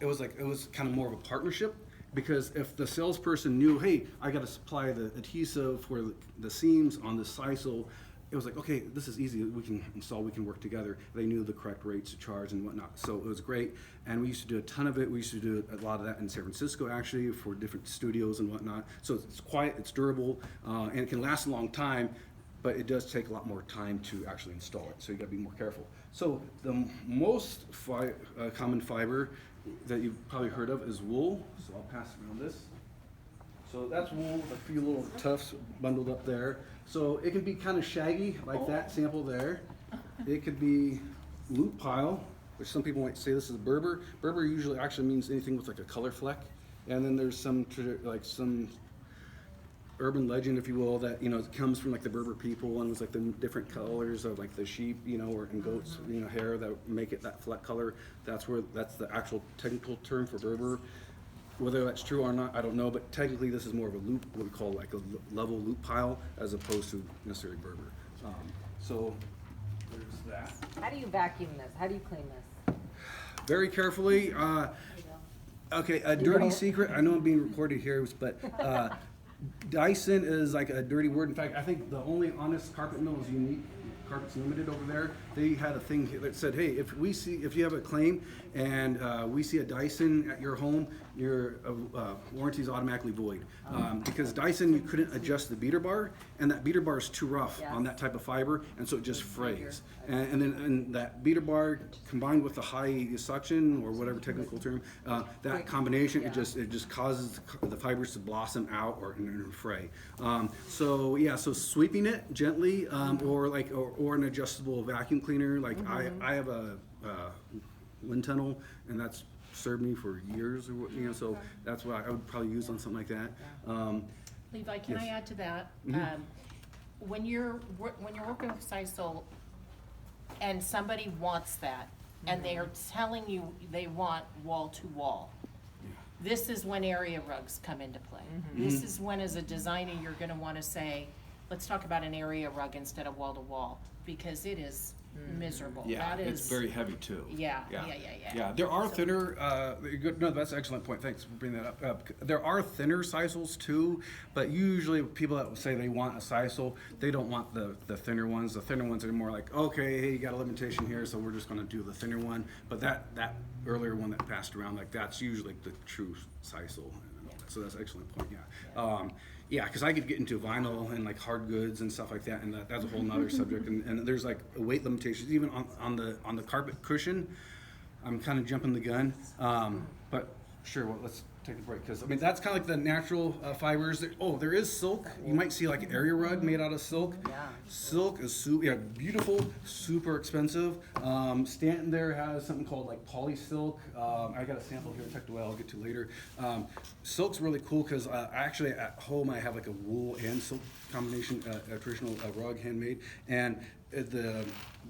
it was kind of more of a partnership. Because if the salesperson knew, hey, I got to supply the adhesive for the seams on this sisal, it was like, okay, this is easy. We can install. We can work together. They knew the correct rates to charge and whatnot, so it was great. And we used to do a ton of it. We used to do a lot of that in San Francisco, actually, for different studios and whatnot. So it's quiet, it's durable, and it can last a long time. But it does take a lot more time to actually install it, so you got to be more careful. So the most common fiber that you've probably heard of is wool. So I'll pass around this. So that's wool with a few little tufts bundled up there. So it can be kind of shaggy, like that sample there. It could be loop pile, which some people might say this is Berber. Berber usually actually means anything with like a color fleck. And then there's some urban legend, if you will, that it comes from like the Berber people, and it's like the different colors of like the sheep, or and goats, hair that make it that fleck color. That's the actual technical term for Berber. Whether that's true or not, I don't know, but technically this is more of a loop, what we call like a level loop pile, as opposed to necessarily Berber. So there's that. How do you vacuum this? How do you clean this? Very carefully. Okay, a dirty secret. I know I'm being recorded here, but Dyson is like a dirty word. In fact, I think the only honest carpet mill is Unique Carpets Limited over there. They had a thing that said, hey, if you have a claim and we see a Dyson at your home, your warranty is automatically void. Because Dyson, you couldn't adjust the beater bar, and that beater bar is too rough on that type of fiber, and so it just frays. And then that beater bar combined with the high suction, or whatever technical term, that combination, it just causes the fibers to blossom out or fray. So sweeping it gently, or an adjustable vacuum cleaner. Like I have a wind tunnel, and that's served me for years, so that's what I would probably use on something like that. Levi, can I add to that? When you're working with sisal and somebody wants that, and they are telling you they want wall to wall, this is when area rugs come into play. This is when, as a designer, you're going to want to say, let's talk about an area rug instead of wall to wall, because it is miserable. Yeah, that is, it's very heavy too. Yeah. There are thinner. No, that's an excellent point. Thanks for bringing that up. There are thinner sisals too, but usually people that say they want a sisal, they don't want the thinner ones. The thinner ones are more like, okay, hey, you got a limitation here, so we're just going to do the thinner one. But that earlier one that passed around, like that's usually the true sisal. So that's an excellent point. Yeah, because I could get into vinyl and like hard goods and stuff like that, and that's a whole nother subject. And there's like weight limitations even on the carpet cushion. I'm kind of jumping the gun, but sure. Well, let's take a break, because I mean that's kind of like the natural fibers. There is silk. You might see like an area rug made out of silk. Silk is beautiful, super expensive. Stanton there has something called like poly silk. I got a sample here tucked away. I'll get to later. Silk's really cool because actually at home I have like a wool and silk combination, a traditional rug handmade, and the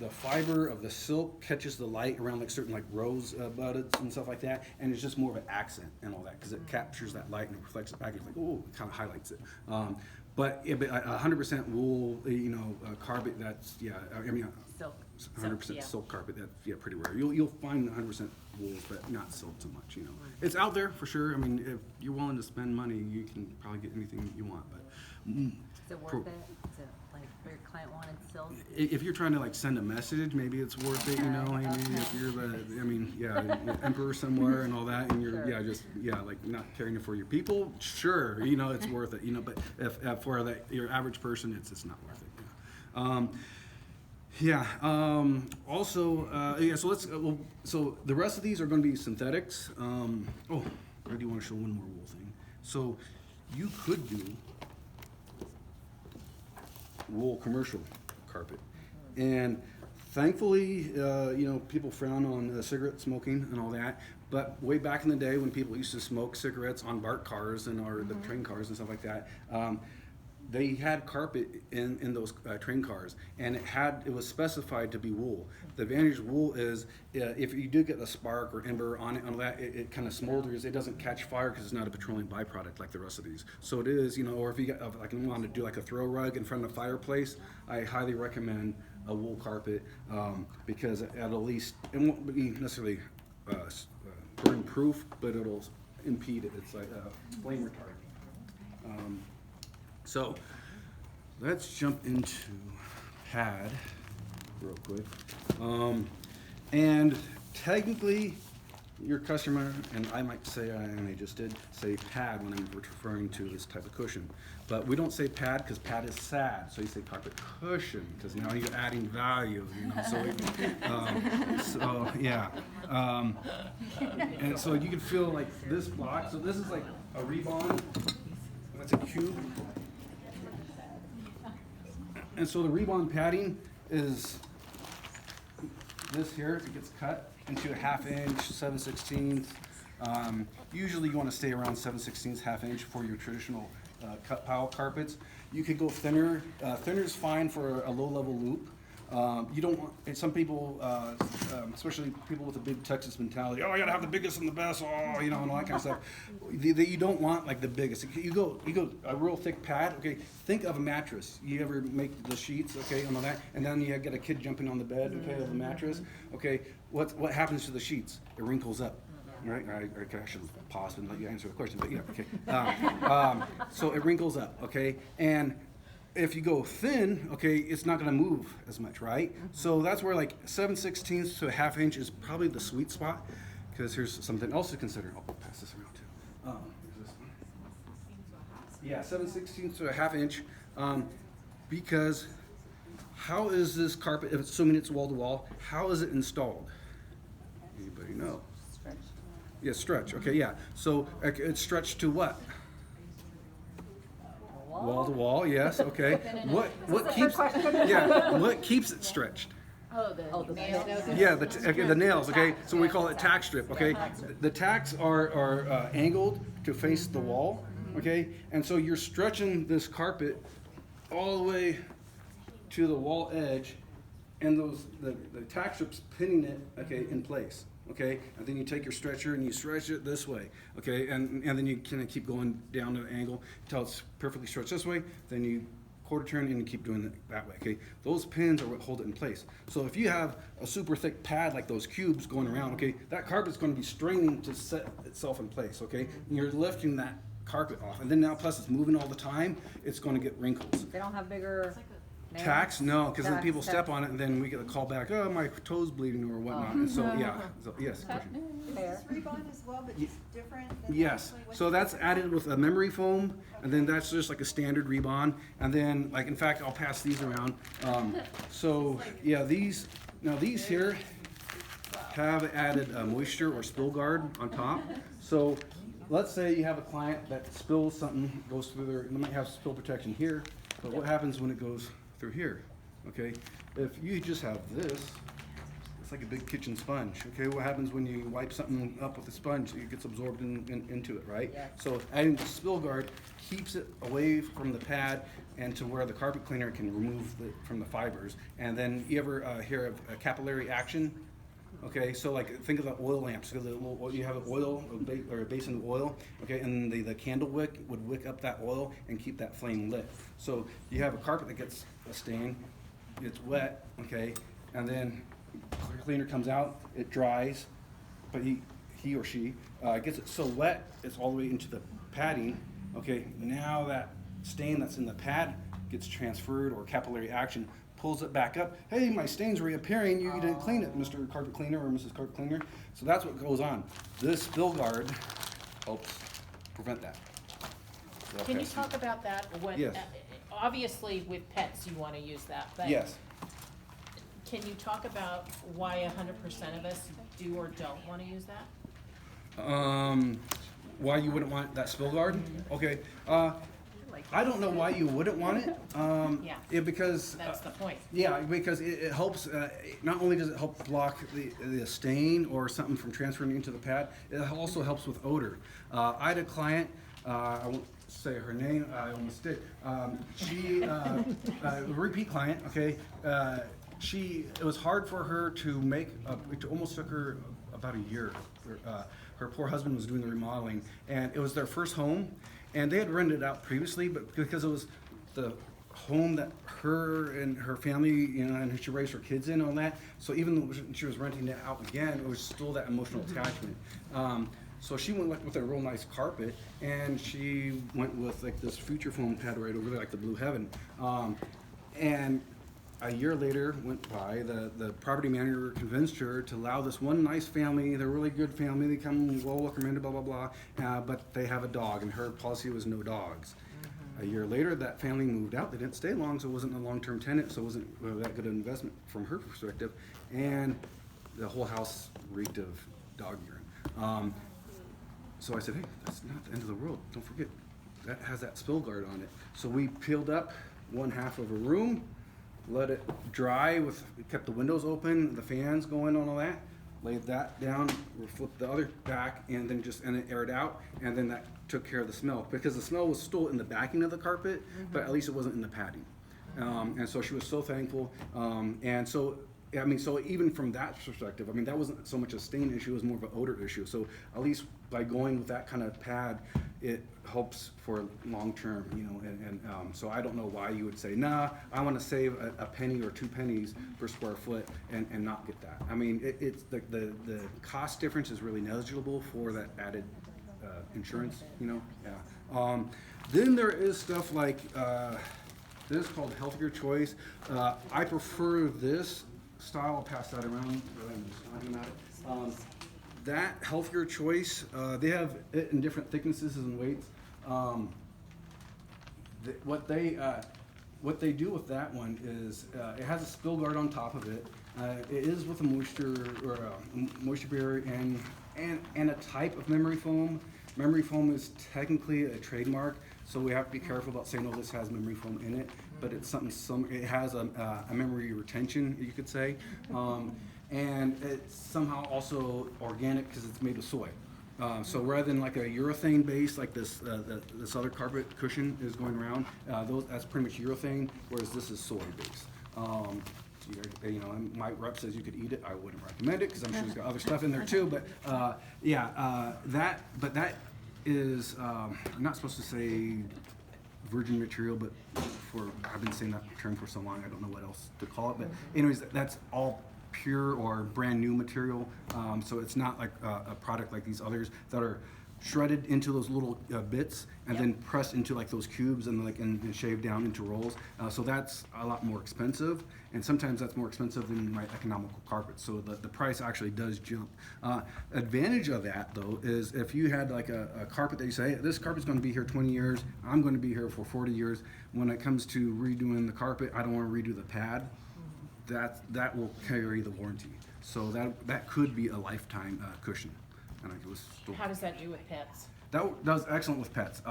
fiber of the silk catches the light around like certain like rose buds and stuff like that, and it's just more of an accent and all that because it captures that light and it reflects it back. It's like, oh, it kind of highlights it. But 100% wool, carpet. That's Silk. 100% silk carpet. That's pretty rare. You'll find 100% wools, but not silk so much. It's out there for sure. I mean, if you're willing to spend money, you can probably get anything you want. But is it worth it? Is it like your client wanted silk? if you're trying to like send a message, maybe it's worth it. If you're the emperor somewhere and all that, and you're like not caring for your people, sure, it's worth it. But if for your average person, it's not worth it. So let's. So the rest of these are going to be synthetics. I do want to show one more wool thing. So you could do wool commercial carpet, and thankfully, people frown on cigarette smoking and all that. But way back in the day, when people used to smoke cigarettes on BART cars or the train cars and stuff like that. They had carpet in those train cars, and it was specified to be wool. The advantage of wool is if you do get a spark or ember on it, it kind of smolders. It doesn't catch fire because it's not a petroleum byproduct like the rest of these. So it is, or if you got like you want to do like a throw rug in front of a fireplace, I highly recommend a wool carpet because at least it won't be necessarily burn proof, but it'll impede it. It's like a flame retardant. So let's jump into pad real quick. And technically, your customer, and I might say, and I just did, say pad when I'm referring to this type of cushion. But we don't say pad because pad is sad, so you say carpet cushion because now you're adding value, you know. So yeah, and so you can feel like this block. So this is like a rebond. That's a cube, and so the rebond padding is this here. It gets cut into a 1/2 inch, 7/16. Usually you want to stay around 7/16, 1/2 inch for your traditional cut pile carpets. You could go thinner. Thinner is fine for a low level loop. You don't want, and some people, especially people with a big Texas mentality, oh, I gotta have the biggest and the best, oh, you know, and all that kind of stuff. You don't want like the biggest. You go a real thick pad, okay, think of a mattress. You ever make the sheets, okay, and all that, and then you get a kid jumping on the bed, okay, of the mattress, okay, what happens to the sheets? It wrinkles up. Right, I should pause and let you answer the question, but yeah, okay. So it wrinkles up, okay, and if you go thin, okay, it's not going to move as much, right? So that's where like 7/16 to a 1/2 inch is probably the sweet spot, because here's something else to consider. I'll pass this around too. Here's this one. Yeah, 7/16 to a 1/2 inch, because how is this carpet, if assuming it's wall to wall, how is it installed? Anybody know? Yeah, stretch. Okay, yeah. So it's stretched to what? Wall to wall. Yes. Okay. What keeps? Yeah. What keeps it stretched? The nails. Yeah, the nails. Okay. So we call it tack strip. Okay. The tacks are angled to face the wall. Okay. And so you're stretching this carpet all the way to the wall edge, and the tack strips pinning it, okay, in place. Okay, and then you take your stretcher and you stretch it this way, okay, and then you kind of keep going down the angle until it's perfectly stretched this way. Then you quarter turn and you keep doing it that way. Okay, those pins are what hold it in place. So if you have a super thick pad like those cubes going around, okay, that carpet's going to be straining to set itself in place. Okay, and you're lifting that carpet off, and then now plus it's moving all the time, it's going to get wrinkles. They don't have bigger nails? Tacks, no, because then Tacks, people step on it, and then we get a call back, oh, my toe's bleeding or whatnot. And so, yeah, so, yes, question. Fair. Is this rebond as well, but just different than Yes, actually what so you that's said? added with a memory foam, and then that's just like a standard rebond. And then, like, in fact, I'll pass these around. So, yeah, these here have added moisture or spill guard on top. So, let's say you have a client that spills something, goes through their, they might have spill protection here, but what happens when it goes through here? Okay, if you just have this, it's like a big kitchen sponge. Okay, what happens when you wipe something up with a sponge? It gets absorbed into it, right? Yeah. So adding the spill guard keeps it away from the pad and to where the carpet cleaner can remove from the fibers. And then you ever hear of capillary action? Okay, so like think of the oil lamps. So you have an oil or a basin of oil, okay, and the candle wick would wick up that oil and keep that flame lit. So you have a carpet that gets a stain, it's wet, okay, and then the cleaner comes out, it dries, but he or she gets it so wet it's all the way into the padding. Okay, now that stain that's in the pad gets transferred, or capillary action pulls it back up. Hey, my stain's reappearing. You didn't clean it, Mr. Carpet Cleaner or Mrs. Carpet Cleaner. So that's what goes on. This spill guard helps prevent that. So Can you okay. talk about that? When, Yes. Obviously, with pets, you want to use that, but Yes. can you talk about why 100% of us do or don't want to use that? Why you wouldn't want that spill guard? Okay. I don't know why you wouldn't want it. Yeah. Because That's the point. yeah, because it helps. Not only does it help block the stain or something from transferring into the pad, it also helps with odor. I had a client. I won't say her name. I almost did. She a repeat client. Okay. It was hard for her to make. It almost took her about a year. Her poor husband was doing the remodeling, and it was their first home. And they had rented it out previously, but because it was the home that her and her family, you know, and she raised her kids in on that. So even though she was renting it out again, it was still that emotional attachment. So she went with a real nice carpet, and she went with like this Future Foam pad right over there, like the Blue Heaven. And a year later went by, the property manager convinced her to allow this one nice family, they're a really good family, they come well recommended, blah, blah, blah, but they have a dog, and her policy was no dogs. A year later, that family moved out. They didn't stay long, so it wasn't a long-term tenant, so it wasn't that good an investment from her perspective. And the whole house reeked of dog urine. So I said, hey, that's not the end of the world. Don't forget, that has that spill guard on it. So we peeled up one half of a room, let it dry, kept the windows open, the fans going on, all that. Laid that down, we flipped the other back, and then and it aired out, and then that took care of the smell, because the smell was still in the backing of the carpet, but at least it wasn't in the padding. And so she was so thankful. And so, I mean, so even from that perspective, I mean, that wasn't so much a stain issue, it was more of an odor issue. So at least by going with that kind of pad, it helps for long term, you know, and so I don't know why you would say, nah, I want to save a penny or 2 pennies per square foot and not get that. I mean, it's the cost difference is really negligible for that added insurance, you know, yeah. Then there is stuff like, this is called Healthier Choice. I prefer this style. I'll pass that around. I'm just talking about it. That Healthier Choice, they have it in different thicknesses and weights. What they do with that one is it has a spill guard on top of it. It is with a moisture barrier and a type of memory foam. Memory foam is technically a trademark, so we have to be careful about saying, oh, this has memory foam in it, but it's something, it has a memory retention, you could say. And it's somehow also organic because it's made of soy. So rather than like a urethane base, like this other carpet cushion is going around, that's pretty much urethane, whereas this is soy based. You know, and my rep says you could eat it. I wouldn't recommend it because I'm sure it's got other stuff in there too. But that is I'm not supposed to say virgin material, but I've been saying that term for so long, I don't know what else to call it. But anyways, that's all pure or brand new material. So it's not like a product like these others that are shredded into those little bits and then pressed into like those cubes and shaved down into rolls. So that's a lot more expensive, and sometimes that's more expensive than my economical carpet. So the price actually does jump. Advantage of that though is if you had like a carpet that you say, hey, this carpet's going to be here 20 years, I'm going to be here for 40 years. When it comes to redoing the carpet, I don't want to redo the pad. That will carry the warranty. So that could be a lifetime cushion. And it was How does that do with pets? That does excellent with pets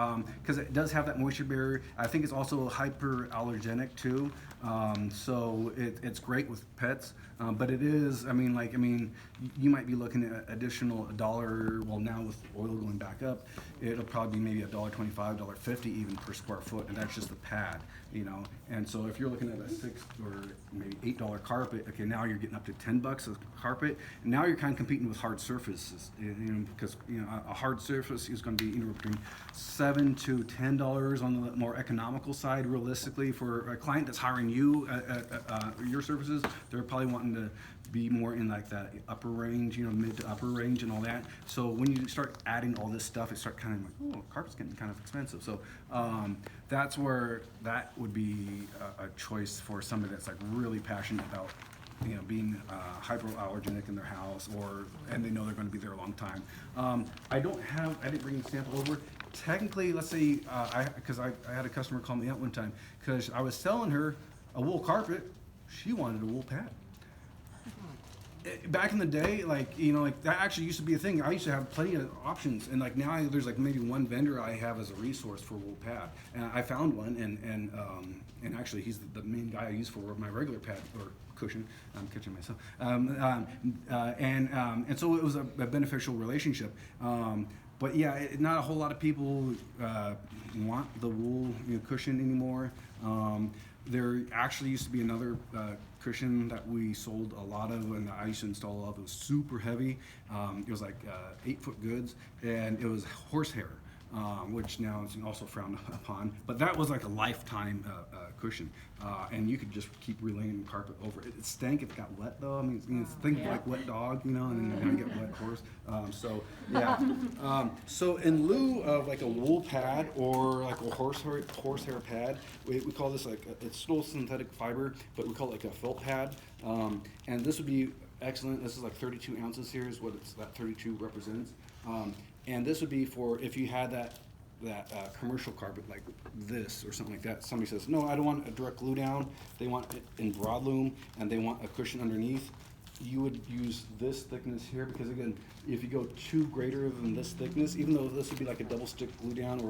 because it does have that moisture barrier. I think it's also hyperallergenic too, so it's great with pets. But it is, I mean, you might be looking at additional $1. Well, now with oil going back up, it'll probably be maybe $1.25, $1.50 even per square foot, and that's just the pad, you know. And so if you're looking at a $6 or maybe $8 carpet, okay, now you're getting up to $10 a carpet. And now you're kind of competing with hard surfaces, you know, because a hard surface is going to be anywhere between $7 to $10 on the more economical side. Realistically, for a client that's hiring you, your services, they're probably wanting to be more in like that upper range, you know, mid to upper range and all that. So when you start adding all this stuff, it start kind of like, oh, carpet's getting kind of expensive. So that's where that would be a choice for somebody that's like really passionate about, you know, being hypoallergenic in their house, and they know they're going to be there a long time. I didn't bring the sample over. Technically, let's say, because I had a customer call me out one time because I was selling her a wool carpet. She wanted a wool pad. Back in the day, like, you know, like that actually used to be a thing. I used to have plenty of options, and like now there's like maybe one vendor I have as a resource for wool pad, and I found one, and actually he's the main guy I use for my regular pad or cushion. I'm catching myself, and so it was a beneficial relationship. But yeah, not a whole lot of people want the wool, you know, cushion anymore. There actually used to be another cushion that we sold a lot of, and I used to install a lot of. It was super heavy. It was like 8-foot goods, and it was horsehair. which now is also frowned upon. But that was like a lifetime cushion, and you could just keep relaying carpet over it. It stank if it got wet though. I mean, think of like wet dog, you know, and then you get wet horse. So yeah. So in lieu of like a wool pad or like a horsehair pad, we call this like it's still synthetic fiber, but we call it like a felt pad. And this would be excellent. This is like 32 ounces here is what that 32 represents. And this would be for if you had that commercial carpet like this or something like that. Somebody says, no, I don't want a direct glue down. They want it in broadloom and they want a cushion underneath. You would use this thickness here because again, if you go too greater than this thickness, even though this would be like a double stick glue down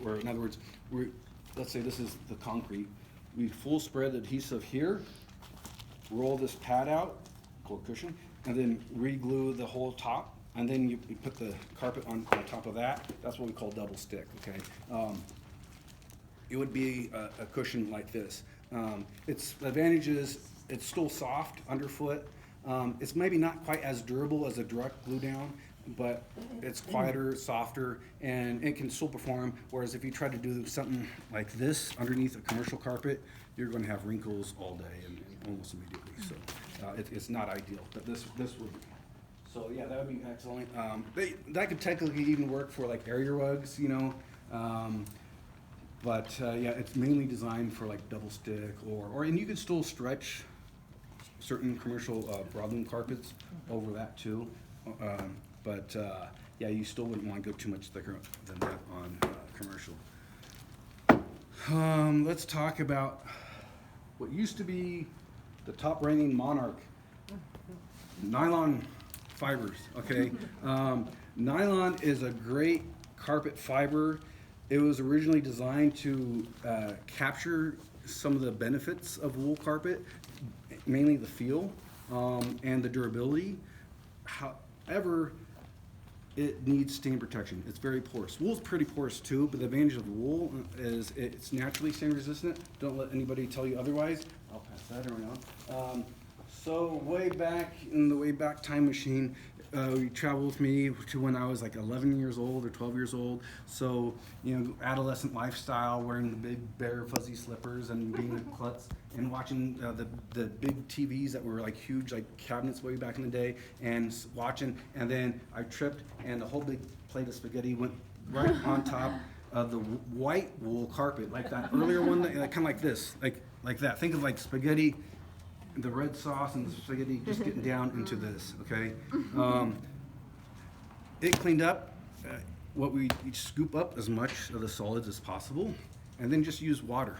or in other words, let's say this is the concrete, we full spread the adhesive here, roll this pad out, called cushion, and then re-glue the whole top. And then you put the carpet on top of that. That's what we call double stick, okay? It would be a cushion like this. Its advantage is it's still soft underfoot. It's maybe not quite as durable as a direct glue down, but it's quieter, softer, and it can still perform. Whereas if you try to do something like this underneath a commercial carpet, you're going to have wrinkles all day and almost immediately. So it's not ideal, but this would be. So yeah, that would be excellent. That could technically even work for like area rugs, you know. But yeah, it's mainly designed for like double stick and you could still stretch certain commercial broadloom carpets over that too. But yeah, you still wouldn't want to go too much thicker than that on commercial. Let's talk about what used to be the top reigning monarch, nylon fibers, okay? Nylon is a great carpet fiber. It was originally designed to capture some of the benefits of wool carpet, mainly the feel and the durability. However, it needs stain protection. It's very porous. Wool's pretty porous too, but the advantage of wool is it's naturally stain resistant. Don't let anybody tell you otherwise. I'll pass that around. So way back in the Wayback Time Machine, you traveled with me to when I was like 11 years old or 12 years old. So, you know, adolescent lifestyle, wearing the big bare fuzzy slippers and being a klutz and watching the big TVs that were like huge, like cabinets way back in the day and watching. And then I tripped and the whole big plate of spaghetti went right on top of the white wool carpet, like that earlier one, kind of like this, like that. Think of like spaghetti, the red sauce and the spaghetti just getting down into this, okay? It cleaned up. What we scoop up as much of the solids as possible, and then just use water.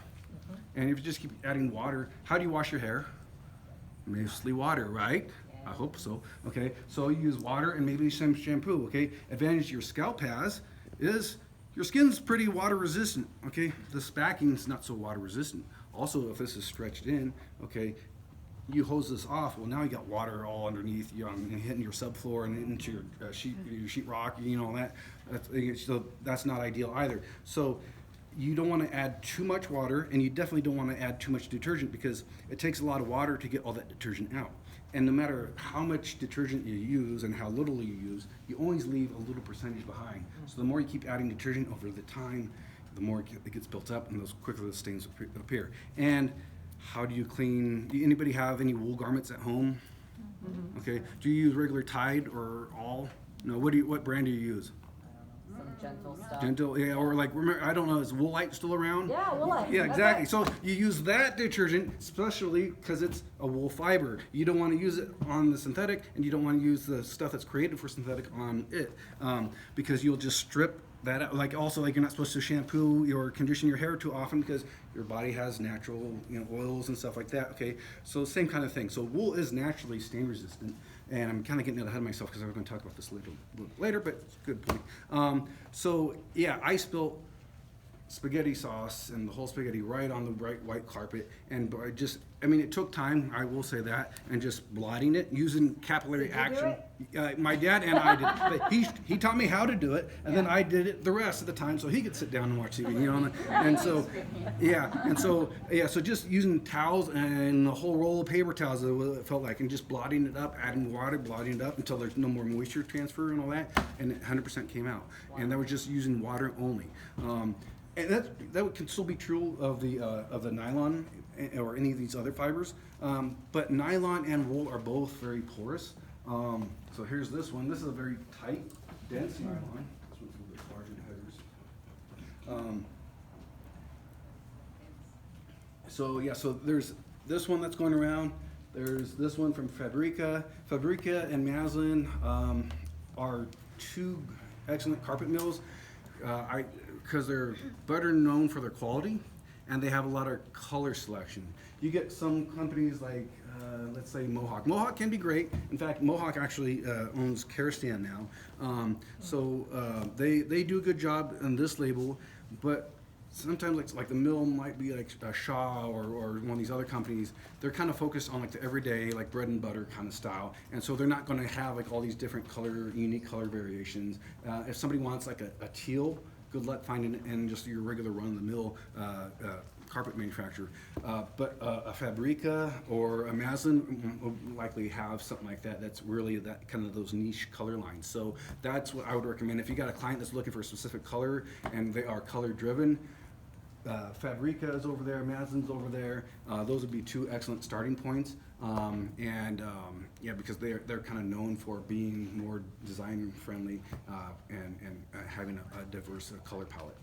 And if you just keep adding water, how do you wash your hair? Mostly water, right? I hope so. Okay, so you use water and maybe some shampoo. Okay, advantage your scalp has is your skin's pretty water resistant. Okay, this backing is not so water resistant. Also, if this is stretched in, okay, you hose this off, well now you got water all underneath you and hitting your subfloor and into your sheetrock, you know, that's not ideal either. So you don't want to add too much water, and you definitely don't want to add too much detergent because it takes a lot of water to get all that detergent out. And no matter how much detergent you use and how little you use, you always leave a little percentage behind. So the more you keep adding detergent over the time, the more it gets built up and the quicker the stains appear. And how do you clean? Anybody have any wool garments at home? Mm-hmm. Okay. Do you use regular Tide or all? No. What brand do you use? Some gentle stuff. Gentle, yeah. Or like, remember, I don't know. Is Woolite still around? Yeah, Woolite. Yeah, exactly. So you use that detergent, especially because it's a wool fiber. You don't want to use it on the synthetic, and you don't want to use the stuff that's created for synthetic on it, because you'll just strip that out. Like also, like you're not supposed to shampoo or condition your hair too often because your body has natural, you know, oils and stuff like that. Okay, so same kind of thing. So wool is naturally stain resistant, and I'm kind of getting ahead of myself because I was going to talk about this a little later, but it's a good point. So yeah, I spilled spaghetti sauce and the whole spaghetti right on the bright white carpet, and I mean, it took time, I will say that, and just blotting it using capillary action. My dad and I did. But he taught me how to do it, and then I did it the rest of the time, so he could sit down and watch TV. You know, and so so just using towels and a whole roll of paper towels, it felt like, and just blotting it up, adding water, blotting it up until there's no more moisture transfer and all that, and it 100% came out. And that was just using water only. And that can still be true of the nylon or any of these other fibers, but nylon and wool are both very porous. So here's this one. This is a very tight, dense nylon. This one's a little bit larger in headers. So there's this one that's going around. There's this one from Fabrica. Fabrica and Maslin are two excellent carpet mills. Because they're better known for their quality, and they have a lot of color selection. You get some companies like, let's say Mohawk. Mohawk can be great. In fact, Mohawk actually owns Kerstan now. They do a good job on this label, but sometimes like the mill might be like Shaw or one of these other companies. They're kind of focused on like the everyday, like bread and butter kind of style, and so they're not going to have like all these different unique color variations. If somebody wants like a teal, good luck finding it in just your regular run-of-the-mill carpet manufacturer. But a Fabrica or a Maslin will likely have something like that. That's really that kind of those niche color lines. So that's what I would recommend. If you got a client that's looking for a specific color and they are color-driven, Fabrica is over there, Maslin's over there. Those would be two excellent starting points. Because they're kind of known for being more design friendly and having a diverse color palette.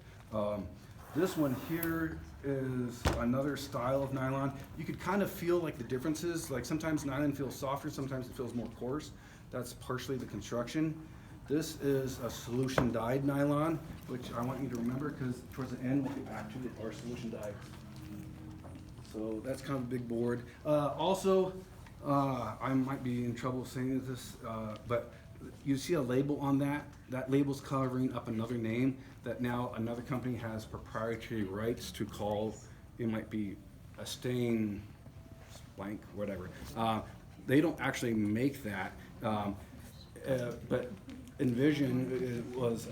This one here is another style of nylon. You could kind of feel like the differences. Like sometimes nylon feels softer, sometimes it feels more coarse. That's partially the construction. This is a solution dyed nylon, which I want you to remember because towards the end we'll get back to our solution dyed. So that's kind of a big board. I might be in trouble saying this, but you see a label on that. That label's covering up another name that now another company has proprietary rights to call. It might be a stain blank, whatever. They don't actually make that, but Envision was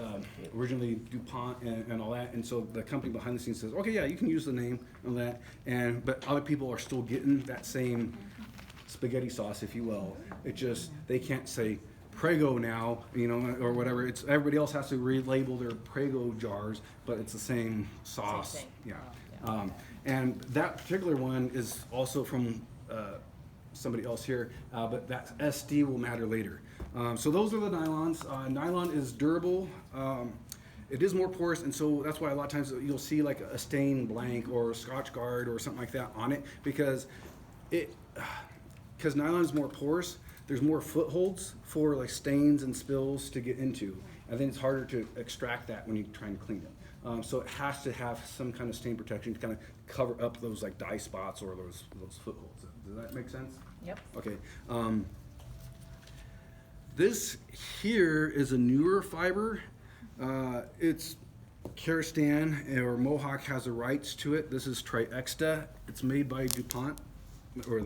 originally DuPont and all that, and so the company behind the scenes says, okay, yeah, you can use the name and that, but other people are still getting that same spaghetti sauce, if you will. It just, they can't say Prego now, or whatever. It's everybody else has to relabel their Prego jars, but it's the same sauce. Same thing. Yeah. And that particular one is also from somebody else here, but that SD will matter later. So those are the nylons. Nylon is durable. It is more porous, and so that's why a lot of times you'll see like a stain blank or a Scotch Guard or something like that on it, because nylon is more porous. There's more footholds for like stains and spills to get into, and then it's harder to extract that when you're trying to clean it. So it has to have some kind of stain protection to kind of cover up those like dye spots or those footholds. Does that make sense? Yep. Okay. This here is a newer fiber. It's Kerstan or Mohawk has the rights to it. This is Triexta. It's made by DuPont, or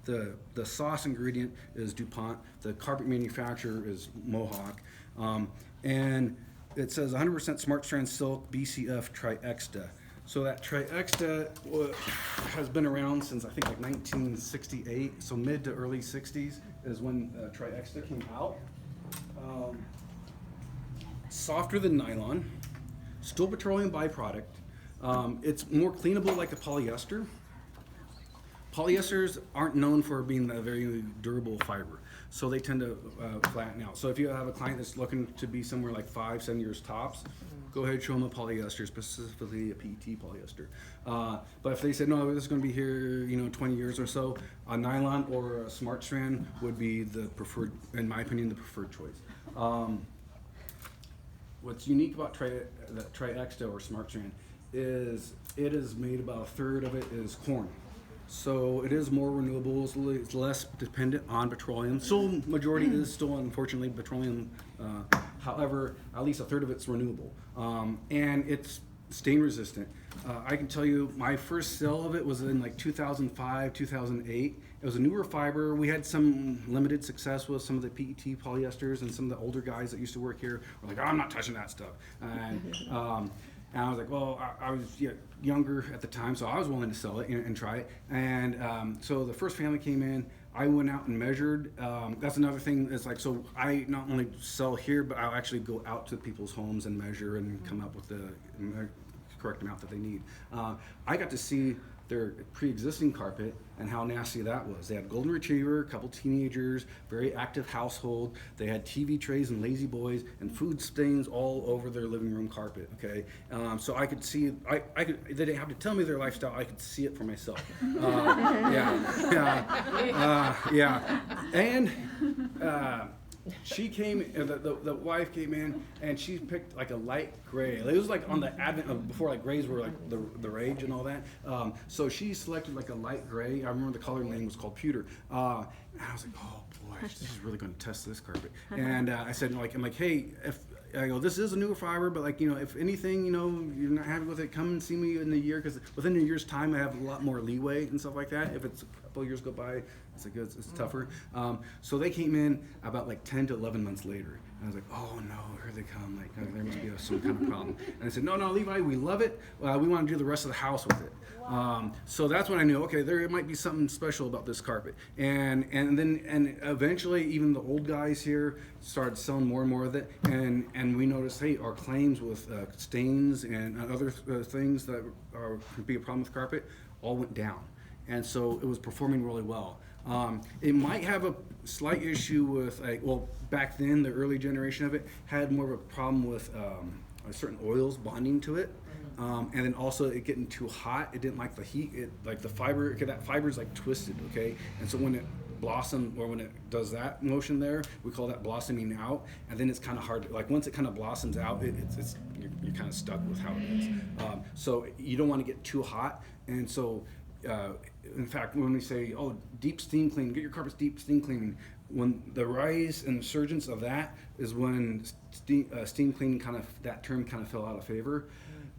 the sauce ingredient is DuPont. The carpet manufacturer is Mohawk. And it says 100% Smart Strand Silk BCF Triexta. So that Triexta has been around since I think like 1968. So mid to early 60s is when Triexta came out. Softer than nylon, still petroleum byproduct. It's more cleanable like a polyester. Polyesters aren't known for being a very durable fiber, so they tend to flatten out. So if you have a client that's looking to be somewhere like 5-7 years tops, go ahead and show them a polyester, specifically a PET polyester. But if they said, no, this is going to be here 20 years or so, a nylon or a Smart Strand would be the preferred, in my opinion, the preferred choice. What's unique about Triexta or Smart Strand is it is made about a third of it is corn. So it is more renewable, it's less dependent on petroleum. Still, majority is still, unfortunately, petroleum. However, at least a third of it's renewable. And it's stain resistant. I can tell you my first sale of it was in like 2005, 2008. It was a newer fiber. We had some limited success with some of the PET polyesters, and some of the older guys that used to work here were like, oh, I'm not touching that stuff. And I was like, well, I was younger at the time, so I was willing to sell it and try it. And so the first family came in. I went out and measured. That's another thing. It's like, so I not only sell here, but I'll actually go out to people's homes and measure and come up with the correct amount that they need. I got to see their pre-existing carpet and how nasty that was. They had a golden retriever, a couple teenagers, very active household. They had TV trays and lazy boys and food stains all over their living room carpet. Okay, so I could see. I could. They didn't have to tell me their lifestyle. I could see it for myself. And she came. The wife came in and she picked like a light gray. It was like on the advent of before like grays were like the rage and all that. So she selected like a light gray. I remember the color name was called pewter. And I was like, oh boy, this is really going to test this carpet. And I said, like, I'm like, hey, if I go, this is a newer fiber, but like, if anything, you're not happy with it, come and see me in a year, because within a year's time, I have a lot more leeway and stuff like that. If it's a couple years go by, it's tougher. So they came in about like 10 to 11 months later. And I was like, oh no, here they come. Like, there must be some kind of problem. And I said, no, Levi, we love it. We want to do the rest of the house with it. So that's when I knew, okay, there might be something special about this carpet. And eventually, even the old guys here started selling more and more of it. And we noticed, hey, our claims with stains and other things that could be a problem with carpet all went down. And so it was performing really well. It might have a slight issue with, back then, the early generation of it had more of a problem with certain oils bonding to it. And then also it getting too hot. It didn't like the heat. Like the fiber, that fiber is like twisted, okay? And so when it blossom, or when it does that motion there, we call that blossoming out. And then it's kind of hard, like once it kind of blossoms out, you're kind of stuck with how it is. So you don't want to get too hot. And so, in fact, when we say, oh, deep steam cleaning, get your carpets deep steam cleaning, when the rise and resurgence of that is when steam cleaning that term kind of fell out of favor.